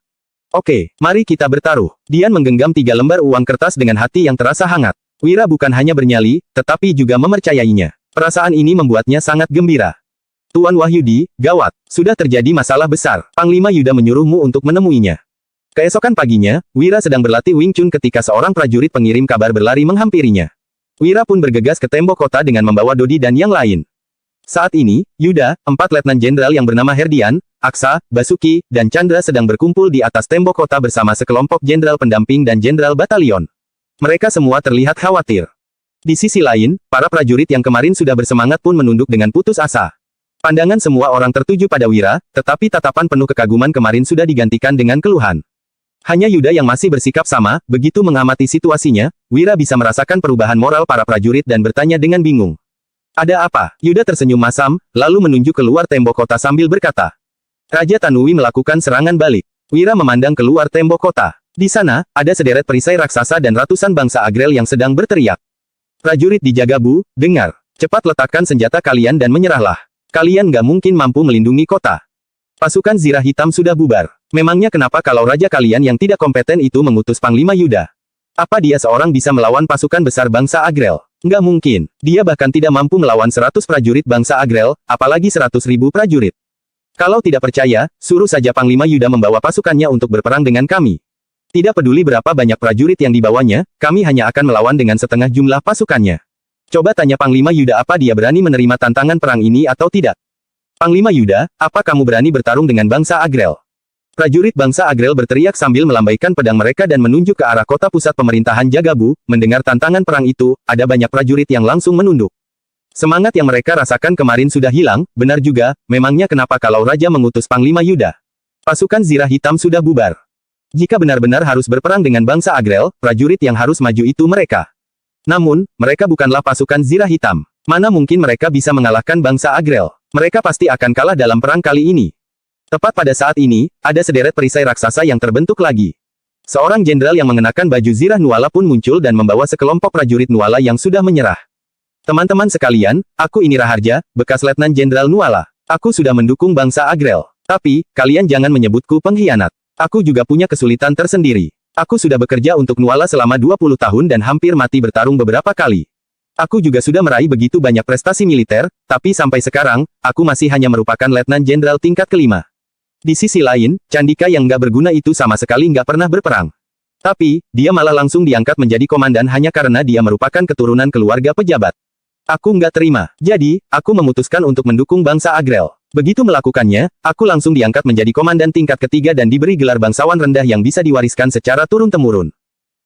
Speaker 1: Oke, mari kita bertaruh. Dian menggenggam 3 lembar uang kertas dengan hati yang terasa hangat. Wira bukan hanya bernyali, tetapi juga mempercayainya. Perasaan ini membuatnya sangat gembira. Tuan Wahyudi, gawat, sudah terjadi masalah besar. Panglima Yuda menyuruhmu untuk menemuinya. Keesokan paginya, Wira sedang berlatih Wing Chun ketika seorang prajurit pengirim kabar berlari menghampirinya. Wira pun bergegas ke tembok kota dengan membawa Dodi dan yang lain. Saat ini, Yuda, 4 letnan jenderal yang bernama Herdian, Aksa, Basuki, dan Chandra sedang berkumpul di atas tembok kota bersama sekelompok jenderal pendamping dan jenderal batalion. Mereka semua terlihat khawatir. Di sisi lain, para prajurit yang kemarin sudah bersemangat pun menunduk dengan putus asa. Pandangan semua orang tertuju pada Wira, tetapi tatapan penuh kekaguman kemarin sudah digantikan dengan keluhan. Hanya Yuda yang masih bersikap sama, begitu mengamati situasinya, Wira bisa merasakan perubahan moral para prajurit dan bertanya dengan bingung. Ada apa? Yuda tersenyum masam, lalu menunjuk keluar tembok kota sambil berkata. Raja Tanui melakukan serangan balik. Wira memandang keluar tembok kota. Di sana, ada sederet perisai raksasa dan ratusan bangsa Agrel yang sedang berteriak. Prajurit di Jagabu, dengar. Cepat letakkan senjata kalian dan menyerahlah. Kalian nggak mungkin mampu melindungi kota. Pasukan Zirah Hitam sudah bubar. Memangnya kenapa kalau raja kalian yang tidak kompeten itu mengutus Panglima Yuda? Apa dia seorang bisa melawan pasukan besar bangsa Agrel? Nggak mungkin. Dia bahkan tidak mampu melawan 100 prajurit bangsa Agrel, apalagi 100.000 prajurit. Kalau tidak percaya, suruh saja Panglima Yuda membawa pasukannya untuk berperang dengan kami. Tidak peduli berapa banyak prajurit yang dibawanya, kami hanya akan melawan dengan setengah jumlah pasukannya. Coba tanya Panglima Yuda apa dia berani menerima tantangan perang ini atau tidak. Panglima Yuda, apa kamu berani bertarung dengan bangsa Agrel? Prajurit bangsa Agrel berteriak sambil melambaikan pedang mereka dan menunjuk ke arah kota pusat pemerintahan Jagabu. Mendengar tantangan perang itu, ada banyak prajurit yang langsung menunduk. Semangat yang mereka rasakan kemarin sudah hilang, benar juga, memangnya kenapa kalau Raja mengutus Panglima Yuda? Pasukan Zirah Hitam sudah bubar. Jika benar-benar harus berperang dengan bangsa Agrel, prajurit yang harus maju itu mereka. Namun, mereka bukanlah pasukan Zirah Hitam. Mana mungkin mereka bisa mengalahkan bangsa Agrel? Mereka pasti akan kalah dalam perang kali ini. Tepat pada saat ini, ada sederet perisai raksasa yang terbentuk lagi. Seorang jenderal yang mengenakan baju Zirah Nuala pun muncul dan membawa sekelompok prajurit Nuala yang sudah menyerah. Teman-teman sekalian, aku ini Raharja, bekas Letnan Jenderal Nuala. Aku sudah mendukung bangsa Agrel. Tapi, kalian jangan menyebutku pengkhianat. Aku juga punya kesulitan tersendiri. Aku sudah bekerja untuk Nuala selama 20 tahun dan hampir mati bertarung beberapa kali. Aku juga sudah meraih begitu banyak prestasi militer, tapi sampai sekarang, aku masih hanya merupakan Letnan Jenderal tingkat kelima. Di sisi lain, Candika yang nggak berguna itu sama sekali nggak pernah berperang. Tapi, dia malah langsung diangkat menjadi komandan hanya karena dia merupakan keturunan keluarga pejabat. Aku nggak terima. Jadi, aku memutuskan untuk mendukung bangsa Agrel. Begitu melakukannya, aku langsung diangkat menjadi komandan tingkat ketiga dan diberi gelar bangsawan rendah yang bisa diwariskan secara turun-temurun.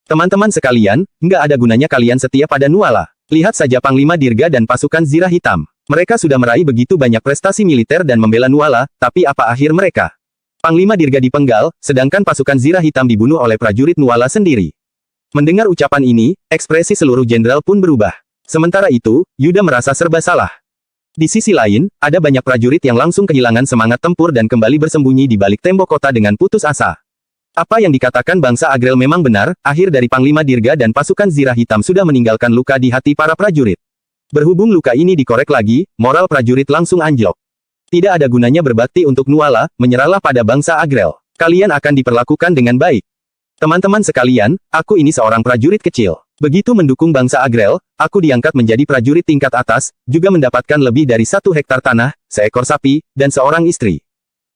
Speaker 1: Teman-teman sekalian, nggak ada gunanya kalian setia pada Nuala. Lihat saja Panglima Dirga dan pasukan Zirah Hitam. Mereka sudah meraih begitu banyak prestasi militer dan membela Nuala, tapi apa akhir mereka? Panglima Dirga dipenggal, sedangkan pasukan Zirah Hitam dibunuh oleh prajurit Nuala sendiri. Mendengar ucapan ini, ekspresi seluruh jenderal pun berubah. Sementara itu, Yuda merasa serba salah. Di sisi lain, ada banyak prajurit yang langsung kehilangan semangat tempur dan kembali bersembunyi di balik tembok kota dengan putus asa. Apa yang dikatakan bangsa Agrel memang benar, akhir dari Panglima Dirga dan pasukan Zirah Hitam sudah meninggalkan luka di hati para prajurit. Berhubung luka ini dikorek lagi, moral prajurit langsung anjlok. Tidak ada gunanya berbakti untuk Nuala, menyerahlah pada bangsa Agrel. Kalian akan diperlakukan dengan baik. Teman-teman sekalian, aku ini seorang prajurit kecil. Begitu mendukung bangsa Agrel, aku diangkat menjadi prajurit tingkat atas, juga mendapatkan lebih dari 1 hektar tanah, seekor sapi, dan seorang istri.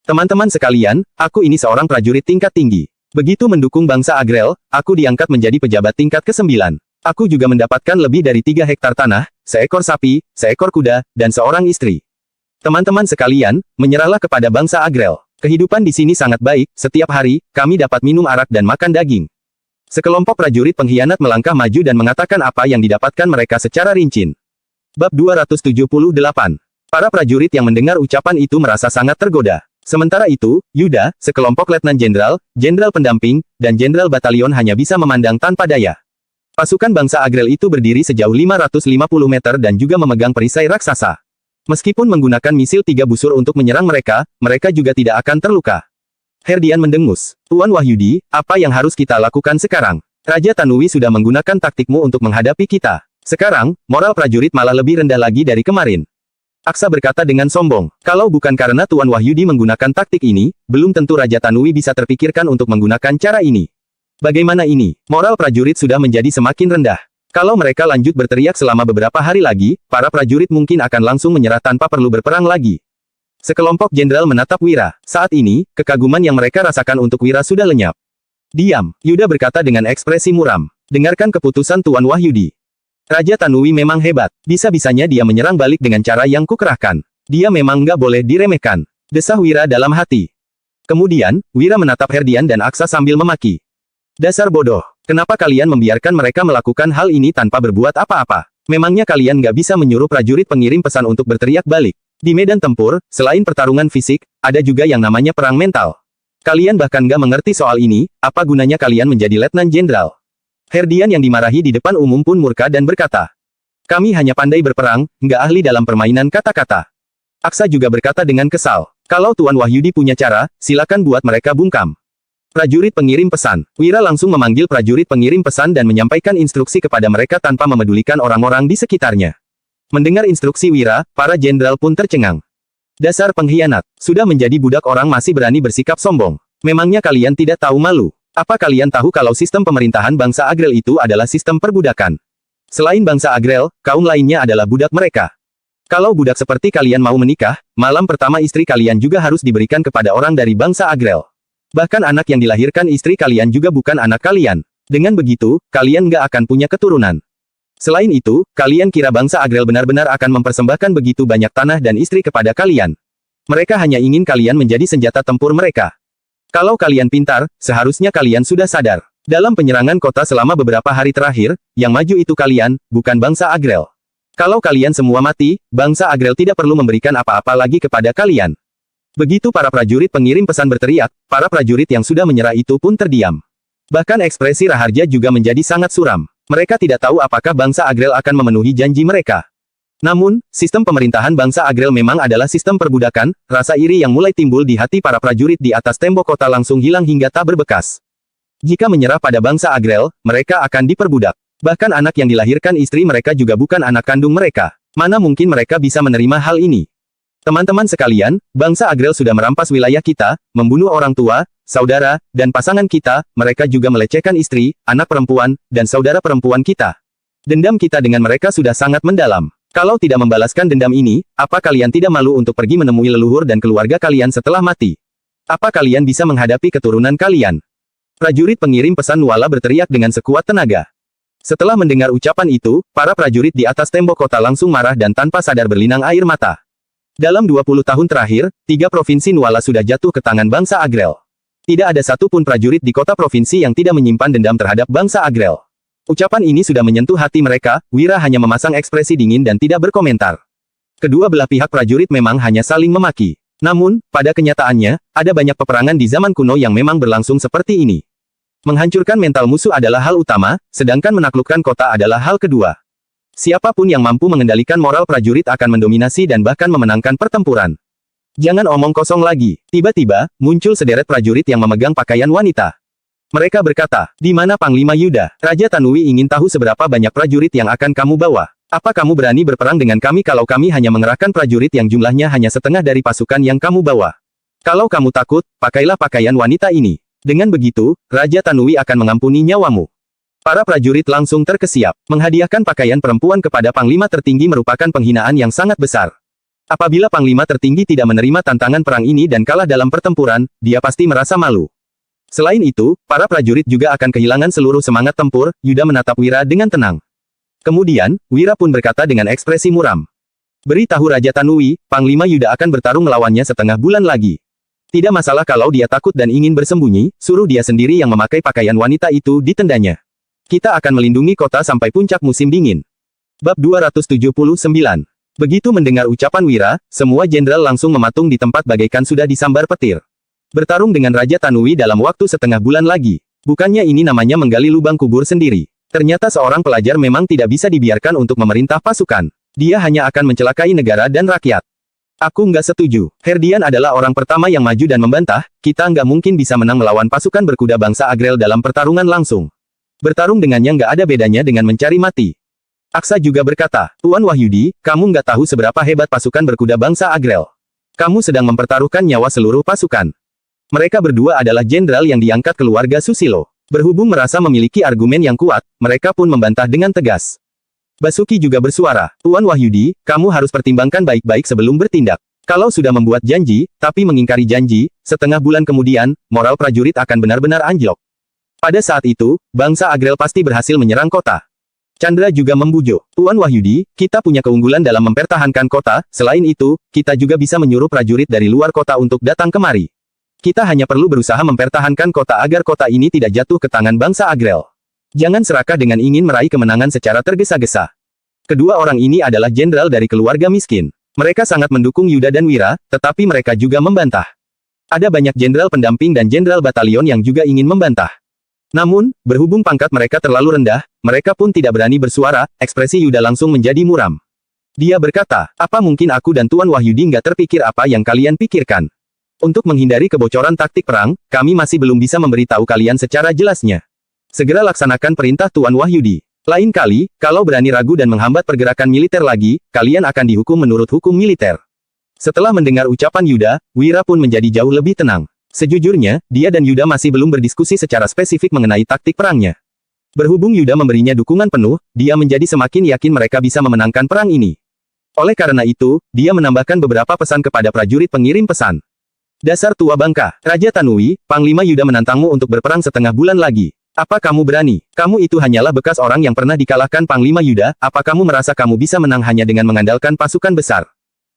Speaker 1: Teman-teman sekalian, aku ini seorang prajurit tingkat tinggi. Begitu mendukung bangsa Agrel, aku diangkat menjadi pejabat tingkat ke-9. Aku juga mendapatkan lebih dari 3 hektar tanah, seekor sapi, seekor kuda, dan seorang istri. Teman-teman sekalian, menyerahlah kepada bangsa Agrel. Kehidupan di sini sangat baik, setiap hari, kami dapat minum arak dan makan daging. Sekelompok prajurit pengkhianat melangkah maju dan mengatakan apa yang didapatkan mereka secara rinci. Bab 278. Para prajurit yang mendengar ucapan itu merasa sangat tergoda. Sementara itu, Yuda, sekelompok letnan jenderal, jenderal pendamping, dan jenderal batalion hanya bisa memandang tanpa daya. Pasukan bangsa Agrel itu berdiri sejauh 550 meter dan juga memegang perisai raksasa. Meskipun menggunakan misil 3 busur untuk menyerang mereka, mereka juga tidak akan terluka. Herdian mendengus. Tuan Wahyudi, apa yang harus kita lakukan sekarang? Raja Tanui sudah menggunakan taktikmu untuk menghadapi kita. Sekarang, moral prajurit malah lebih rendah lagi dari kemarin. Aksa berkata dengan sombong, kalau bukan karena Tuan Wahyudi menggunakan taktik ini, belum tentu Raja Tanui bisa terpikirkan untuk menggunakan cara ini. Bagaimana ini? Moral prajurit sudah menjadi semakin rendah. Kalau mereka lanjut berteriak selama beberapa hari lagi, para prajurit mungkin akan langsung menyerah tanpa perlu berperang lagi. Sekelompok jenderal menatap Wira. Saat ini, kekaguman yang mereka rasakan untuk Wira sudah lenyap. Diam, Yuda berkata dengan ekspresi muram. Dengarkan keputusan Tuan Wahyudi. Raja Tanui memang hebat. Bisa-bisanya dia menyerang balik dengan cara yang kukerahkan. Dia memang nggak boleh diremehkan. Desah Wira dalam hati. Kemudian, Wira menatap Herdian dan Aksa sambil memaki. Dasar bodoh. Kenapa kalian membiarkan mereka melakukan hal ini tanpa berbuat apa-apa? Memangnya kalian nggak bisa menyuruh prajurit pengirim pesan untuk berteriak balik? Di medan tempur, selain pertarungan fisik, ada juga yang namanya perang mental. Kalian bahkan nggak mengerti soal ini, apa gunanya kalian menjadi letnan jenderal? Herdian yang dimarahi di depan umum pun murka dan berkata, kami hanya pandai berperang, nggak ahli dalam permainan kata-kata. Aksa juga berkata dengan kesal, kalau Tuan Wahyudi punya cara, silakan buat mereka bungkam. Prajurit pengirim pesan. Wira langsung memanggil prajurit pengirim pesan dan menyampaikan instruksi kepada mereka tanpa memedulikan orang-orang di sekitarnya. Mendengar instruksi Wira, para jenderal pun tercengang. Dasar pengkhianat. Sudah menjadi budak orang masih berani bersikap sombong. Memangnya kalian tidak tahu malu? Apa kalian tahu kalau sistem pemerintahan bangsa Agrel itu adalah sistem perbudakan? Selain bangsa Agrel, kaum lainnya adalah budak mereka. Kalau budak seperti kalian mau menikah, malam pertama istri kalian juga harus diberikan kepada orang dari bangsa Agrel. Bahkan anak yang dilahirkan istri kalian juga bukan anak kalian. Dengan begitu, kalian nggak akan punya keturunan. Selain itu, kalian kira bangsa Agrel benar-benar akan mempersembahkan begitu banyak tanah dan istri kepada kalian. Mereka hanya ingin kalian menjadi senjata tempur mereka. Kalau kalian pintar, seharusnya kalian sudah sadar. Dalam penyerangan kota selama beberapa hari terakhir, yang maju itu kalian, bukan bangsa Agrel. Kalau kalian semua mati, bangsa Agrel tidak perlu memberikan apa-apa lagi kepada kalian. Begitu para prajurit pengirim pesan berteriak, para prajurit yang sudah menyerah itu pun terdiam. Bahkan ekspresi Raharja juga menjadi sangat suram. Mereka tidak tahu apakah bangsa Agrel akan memenuhi janji mereka. Namun, sistem pemerintahan bangsa Agrel memang adalah sistem perbudakan, rasa iri yang mulai timbul di hati para prajurit di atas tembok kota langsung hilang hingga tak berbekas. Jika menyerah pada bangsa Agrel, mereka akan diperbudak. Bahkan anak yang dilahirkan istri mereka juga bukan anak kandung mereka. Mana mungkin mereka bisa menerima hal ini? Teman-teman sekalian, bangsa Agrel sudah merampas wilayah kita, membunuh orang tua, saudara, dan pasangan kita, mereka juga melecehkan istri, anak perempuan, dan saudara perempuan kita. Dendam kita dengan mereka sudah sangat mendalam. Kalau tidak membalaskan dendam ini, apa kalian tidak malu untuk pergi menemui leluhur dan keluarga kalian setelah mati? Apa kalian bisa menghadapi keturunan kalian? Prajurit pengirim pesan Nuala berteriak dengan sekuat tenaga. Setelah mendengar ucapan itu, para prajurit di atas tembok kota langsung marah dan tanpa sadar berlinang air mata. Dalam 20 tahun terakhir, 3 provinsi Nuala sudah jatuh ke tangan bangsa Agrel. Tidak ada satupun prajurit di kota provinsi yang tidak menyimpan dendam terhadap bangsa Agrel. Ucapan ini sudah menyentuh hati mereka, Wira hanya memasang ekspresi dingin dan tidak berkomentar. Kedua belah pihak prajurit memang hanya saling memaki. Namun, pada kenyataannya, ada banyak peperangan di zaman kuno yang memang berlangsung seperti ini. Menghancurkan mental musuh adalah hal utama, sedangkan menaklukkan kota adalah hal kedua. Siapapun yang mampu mengendalikan moral prajurit akan mendominasi dan bahkan memenangkan pertempuran. Jangan omong kosong lagi. Tiba-tiba, muncul sederet prajurit yang memegang pakaian wanita. Mereka berkata, "Di mana Panglima Yuda? Raja Tanui ingin tahu seberapa banyak prajurit yang akan kamu bawa. Apa kamu berani berperang dengan kami kalau kami hanya mengerahkan prajurit yang jumlahnya hanya setengah dari pasukan yang kamu bawa? Kalau kamu takut, pakailah pakaian wanita ini. Dengan begitu, Raja Tanui akan mengampuni nyawamu." Para prajurit langsung terkesiap. Menghadiahkan pakaian perempuan kepada Panglima tertinggi merupakan penghinaan yang sangat besar. Apabila Panglima tertinggi tidak menerima tantangan perang ini dan kalah dalam pertempuran, dia pasti merasa malu. Selain itu, para prajurit juga akan kehilangan seluruh semangat tempur. Yuda menatap Wira dengan tenang. Kemudian, Wira pun berkata dengan ekspresi muram. "Beritahu Raja Tanui, Panglima Yuda akan bertarung melawannya setengah bulan lagi. Tidak masalah kalau dia takut dan ingin bersembunyi, suruh dia sendiri yang memakai pakaian wanita itu di tendanya. Kita akan melindungi kota sampai puncak musim dingin." Bab 279. Begitu mendengar ucapan Wira, semua jenderal langsung mematung di tempat bagaikan sudah disambar petir. Bertarung dengan Raja Tanui dalam waktu setengah bulan lagi. Bukannya ini namanya menggali lubang kubur sendiri. Ternyata seorang pelajar memang tidak bisa dibiarkan untuk memerintah pasukan. Dia hanya akan mencelakai negara dan rakyat. Aku nggak setuju. Herdian adalah orang pertama yang maju dan membantah, kita nggak mungkin bisa menang melawan pasukan berkuda bangsa Agrel dalam pertarungan langsung. Bertarung dengannya nggak ada bedanya dengan mencari mati. Aksa juga berkata, "Tuan Wahyudi, kamu nggak tahu seberapa hebat pasukan berkuda bangsa Agrel. Kamu sedang mempertaruhkan nyawa seluruh pasukan." Mereka berdua adalah jenderal yang diangkat keluarga Susilo. Berhubung merasa memiliki argumen yang kuat, mereka pun membantah dengan tegas. Basuki juga bersuara, "Tuan Wahyudi, kamu harus pertimbangkan baik-baik sebelum bertindak. Kalau sudah membuat janji, tapi mengingkari janji, setengah bulan kemudian, moral prajurit akan benar-benar anjlok. Pada saat itu, bangsa Agrel pasti berhasil menyerang kota." Chandra juga membujuk, "Tuan Wahyudi, kita punya keunggulan dalam mempertahankan kota, selain itu, kita juga bisa menyuruh prajurit dari luar kota untuk datang kemari. Kita hanya perlu berusaha mempertahankan kota agar kota ini tidak jatuh ke tangan bangsa Agrel. Jangan serakah dengan ingin meraih kemenangan secara tergesa-gesa." Kedua orang ini adalah jenderal dari keluarga miskin. Mereka sangat mendukung Yuda dan Wira, tetapi mereka juga membantah. Ada banyak jenderal pendamping dan jenderal batalion yang juga ingin membantah. Namun, berhubung pangkat mereka terlalu rendah, mereka pun tidak berani bersuara. Ekspresi Yuda langsung menjadi muram. Dia berkata, "Apa mungkin aku dan Tuan Wahyudi nggak terpikir apa yang kalian pikirkan? Untuk menghindari kebocoran taktik perang, kami masih belum bisa memberitahu kalian secara jelasnya. Segera laksanakan perintah Tuan Wahyudi. Lain kali, kalau berani ragu dan menghambat pergerakan militer lagi, kalian akan dihukum menurut hukum militer." Setelah mendengar ucapan Yuda, Wira pun menjadi jauh lebih tenang. Sejujurnya, dia dan Yuda masih belum berdiskusi secara spesifik mengenai taktik perangnya. Berhubung Yuda memberinya dukungan penuh, dia menjadi semakin yakin mereka bisa memenangkan perang ini. Oleh karena itu, dia menambahkan beberapa pesan kepada prajurit pengirim pesan. "Dasar tua bangka, Raja Tanui, Panglima Yuda menantangmu untuk berperang setengah bulan lagi. Apa kamu berani? Kamu itu hanyalah bekas orang yang pernah dikalahkan Panglima Yuda, apa kamu merasa kamu bisa menang hanya dengan mengandalkan pasukan besar?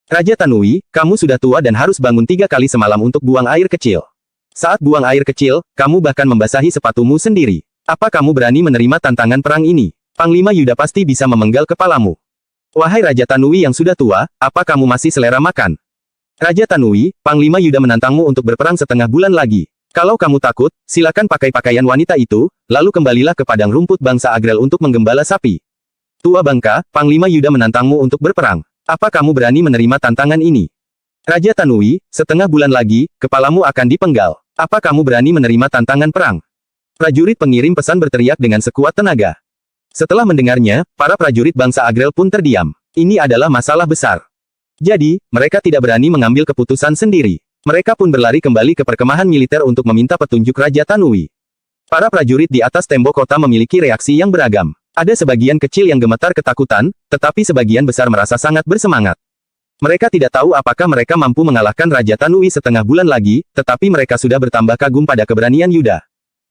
Speaker 1: Raja Tanui, kamu sudah tua dan harus bangun 3 kali semalam untuk buang air kecil. Saat buang air kecil, kamu bahkan membasahi sepatumu sendiri. Apa kamu berani menerima tantangan perang ini? Panglima Yuda pasti bisa memenggal kepalamu. Wahai Raja Tanui yang sudah tua, apa kamu masih selera makan? Raja Tanui, Panglima Yuda menantangmu untuk berperang setengah bulan lagi. Kalau kamu takut, silakan pakai pakaian wanita itu, lalu kembalilah ke padang rumput bangsa Agrel untuk menggembala sapi. Tua bangka, Panglima Yuda menantangmu untuk berperang. Apa kamu berani menerima tantangan ini? Raja Tanui, setengah bulan lagi, kepalamu akan dipenggal. Apa kamu berani menerima tantangan perang?" Prajurit pengirim pesan berteriak dengan sekuat tenaga. Setelah mendengarnya, para prajurit bangsa Agrel pun terdiam. Ini adalah masalah besar. Jadi, mereka tidak berani mengambil keputusan sendiri. Mereka pun berlari kembali ke perkemahan militer untuk meminta petunjuk Raja Tanui. Para prajurit di atas tembok kota memiliki reaksi yang beragam. Ada sebagian kecil yang gemetar ketakutan, tetapi sebagian besar merasa sangat bersemangat. Mereka tidak tahu apakah mereka mampu mengalahkan Raja Tanui setengah bulan lagi, tetapi mereka sudah bertambah kagum pada keberanian Yuda.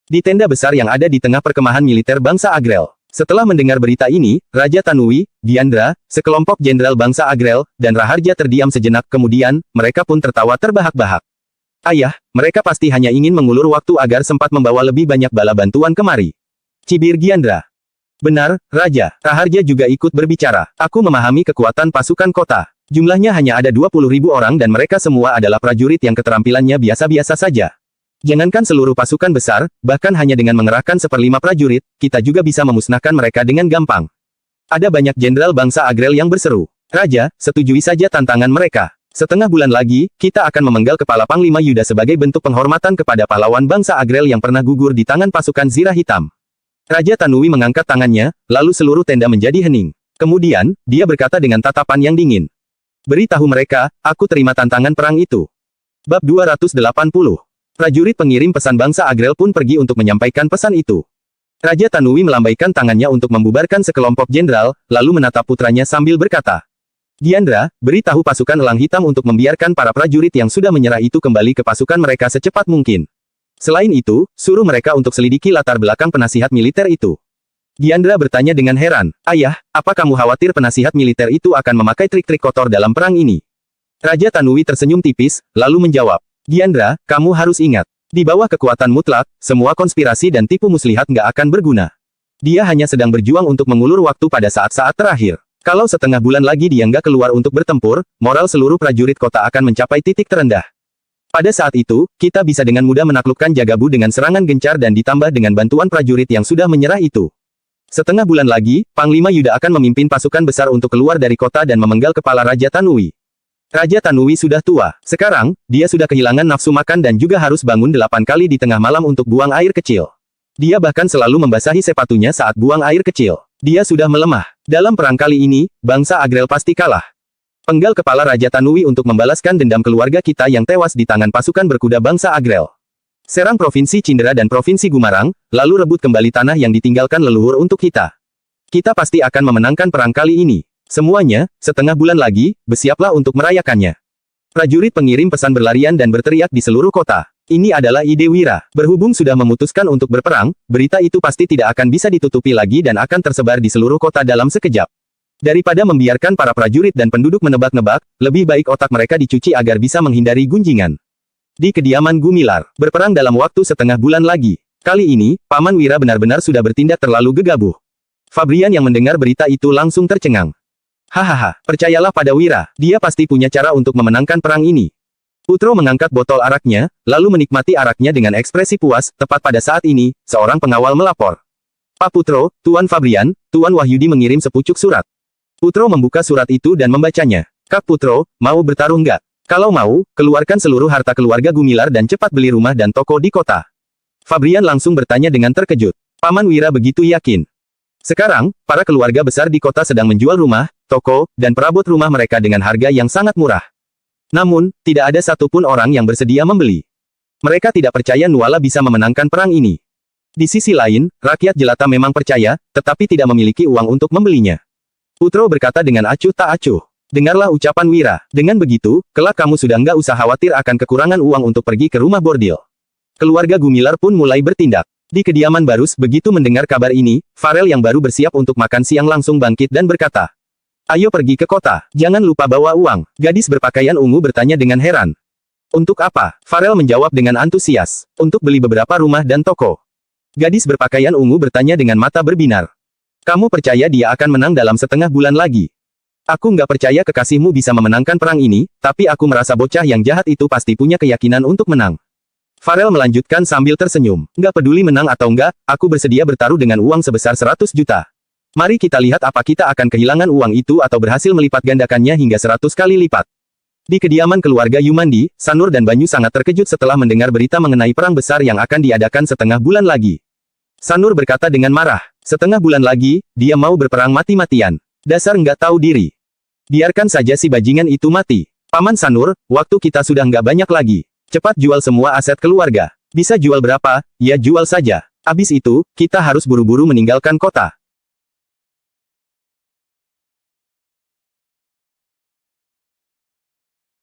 Speaker 1: Di tenda besar yang ada di tengah perkemahan militer bangsa Agrel. Setelah mendengar berita ini, Raja Tanui, Diandra, sekelompok jenderal bangsa Agrel, dan Raharja terdiam sejenak kemudian, mereka pun tertawa terbahak-bahak. "Ayah, mereka pasti hanya ingin mengulur waktu agar sempat membawa lebih banyak bala bantuan kemari," cibir Diandra. "Benar, Raja." Raharja juga ikut berbicara. "Aku memahami kekuatan pasukan kota. Jumlahnya hanya ada 20.000 orang dan mereka semua adalah prajurit yang keterampilannya biasa-biasa saja. Jangankan seluruh pasukan besar, bahkan hanya dengan mengerahkan 1/5 prajurit, kita juga bisa memusnahkan mereka dengan gampang. Ada banyak jenderal bangsa Agrel yang berseru. Raja, setujui saja tantangan mereka. Setengah bulan lagi, kita akan memenggal kepala Panglima Yuda sebagai bentuk penghormatan kepada pahlawan bangsa Agrel yang pernah gugur di tangan pasukan Zirah Hitam. Raja Tanui mengangkat tangannya, lalu seluruh tenda menjadi hening. Kemudian, dia berkata dengan tatapan yang dingin. Beritahu mereka, aku terima tantangan perang itu. Bab 280. Prajurit pengirim pesan bangsa Agrel pun pergi untuk menyampaikan pesan itu. Raja Tanui melambaikan tangannya untuk membubarkan sekelompok jenderal, lalu menatap putranya sambil berkata, Diandra, beritahu pasukan Elang Hitam untuk membiarkan para prajurit yang sudah menyerah itu kembali ke pasukan mereka secepat mungkin. Selain itu, suruh mereka untuk selidiki latar belakang penasihat militer itu. Diandra bertanya dengan heran, Ayah, apa kamu khawatir penasihat militer itu akan memakai trik-trik kotor dalam perang ini? Raja Tanui tersenyum tipis, lalu menjawab, Diandra, kamu harus ingat, di bawah kekuatan mutlak, semua konspirasi dan tipu muslihat nggak akan berguna. Dia hanya sedang berjuang untuk mengulur waktu pada saat-saat terakhir. Kalau setengah bulan lagi dia nggak keluar untuk bertempur, moral seluruh prajurit kota akan mencapai titik terendah. Pada saat itu, kita bisa dengan mudah menaklukkan Jagabu dengan serangan gencar dan ditambah dengan bantuan prajurit yang sudah menyerah itu. Setengah bulan lagi, Panglima Yuda akan memimpin pasukan besar untuk keluar dari kota dan memenggal kepala Raja Tanui. Raja Tanui sudah tua. Sekarang, dia sudah kehilangan nafsu makan dan juga harus bangun 8 kali di tengah malam untuk buang air kecil. Dia bahkan selalu membasahi sepatunya saat buang air kecil. Dia sudah melemah. Dalam perang kali ini, bangsa Agrel pasti kalah. Penggal kepala Raja Tanui untuk membalaskan dendam keluarga kita yang tewas di tangan pasukan berkuda bangsa Agrel. Serang Provinsi Cindera dan Provinsi Gumarang, lalu rebut kembali tanah yang ditinggalkan leluhur untuk kita. Kita pasti akan memenangkan perang kali ini. Semuanya, setengah bulan lagi, bersiaplah untuk merayakannya. Prajurit pengirim pesan berlarian dan berteriak di seluruh kota. Ini adalah ide Wira. Berhubung sudah memutuskan untuk berperang, berita itu pasti tidak akan bisa ditutupi lagi dan akan tersebar di seluruh kota dalam sekejap. Daripada membiarkan para prajurit dan penduduk menebak-nebak, lebih baik otak mereka dicuci agar bisa menghindari gunjingan. Di kediaman Gumilar, berperang dalam waktu setengah bulan lagi. Kali ini, Paman Wira benar-benar sudah bertindak terlalu gegabah. Fabrian yang mendengar berita itu langsung tercengang. Hahaha, percayalah pada Wira, dia pasti punya cara untuk memenangkan perang ini. Putro mengangkat botol araknya, lalu menikmati araknya dengan ekspresi puas. Tepat pada saat ini, seorang pengawal melapor. Pak Putro, Tuan Fabrian, Tuan Wahyudi mengirim sepucuk surat. Putro membuka surat itu dan membacanya. Kak Putro, mau bertaruh nggak? Kalau mau, keluarkan seluruh harta keluarga Gumilar dan cepat beli rumah dan toko di kota. Fabrian langsung bertanya dengan terkejut. Paman Wira begitu yakin. Sekarang, para keluarga besar di kota sedang menjual rumah, toko, dan perabot rumah mereka dengan harga yang sangat murah. Namun, tidak ada satupun orang yang bersedia membeli. Mereka tidak percaya Nuala bisa memenangkan perang ini. Di sisi lain, rakyat jelata memang percaya, tetapi tidak memiliki uang untuk membelinya. Putro berkata dengan acuh tak acuh. Dengarlah ucapan Wira. Dengan begitu, kelak kamu sudah nggak usah khawatir akan kekurangan uang untuk pergi ke rumah bordil. Keluarga Gumilar pun mulai bertindak. Di kediaman Barus begitu mendengar kabar ini, Farel yang baru bersiap untuk makan siang langsung bangkit dan berkata, Ayo pergi ke kota, jangan lupa bawa uang. Gadis berpakaian ungu bertanya dengan heran. Untuk apa? Farel menjawab dengan antusias. Untuk beli beberapa rumah dan toko. Gadis berpakaian ungu bertanya dengan mata berbinar. Kamu percaya dia akan menang dalam setengah bulan lagi? Aku nggak percaya kekasihmu bisa memenangkan perang ini, tapi aku merasa bocah yang jahat itu pasti punya keyakinan untuk menang. Farel melanjutkan sambil tersenyum. Nggak peduli menang atau nggak, aku bersedia bertaruh dengan uang sebesar 100 juta. Mari kita lihat apa kita akan kehilangan uang itu atau berhasil melipat gandakannya hingga 100 kali lipat. Di kediaman keluarga Yumandi, Sanur dan Banyu sangat terkejut setelah mendengar berita mengenai perang besar yang akan diadakan setengah bulan lagi. Sanur berkata dengan marah, setengah bulan lagi, dia mau berperang mati-matian. Dasar nggak tahu diri. Biarkan saja si bajingan itu mati. Paman Sanur, waktu kita sudah nggak banyak lagi. Cepat jual semua aset keluarga. Bisa jual berapa, ya jual saja. Abis itu, kita harus buru-buru meninggalkan kota.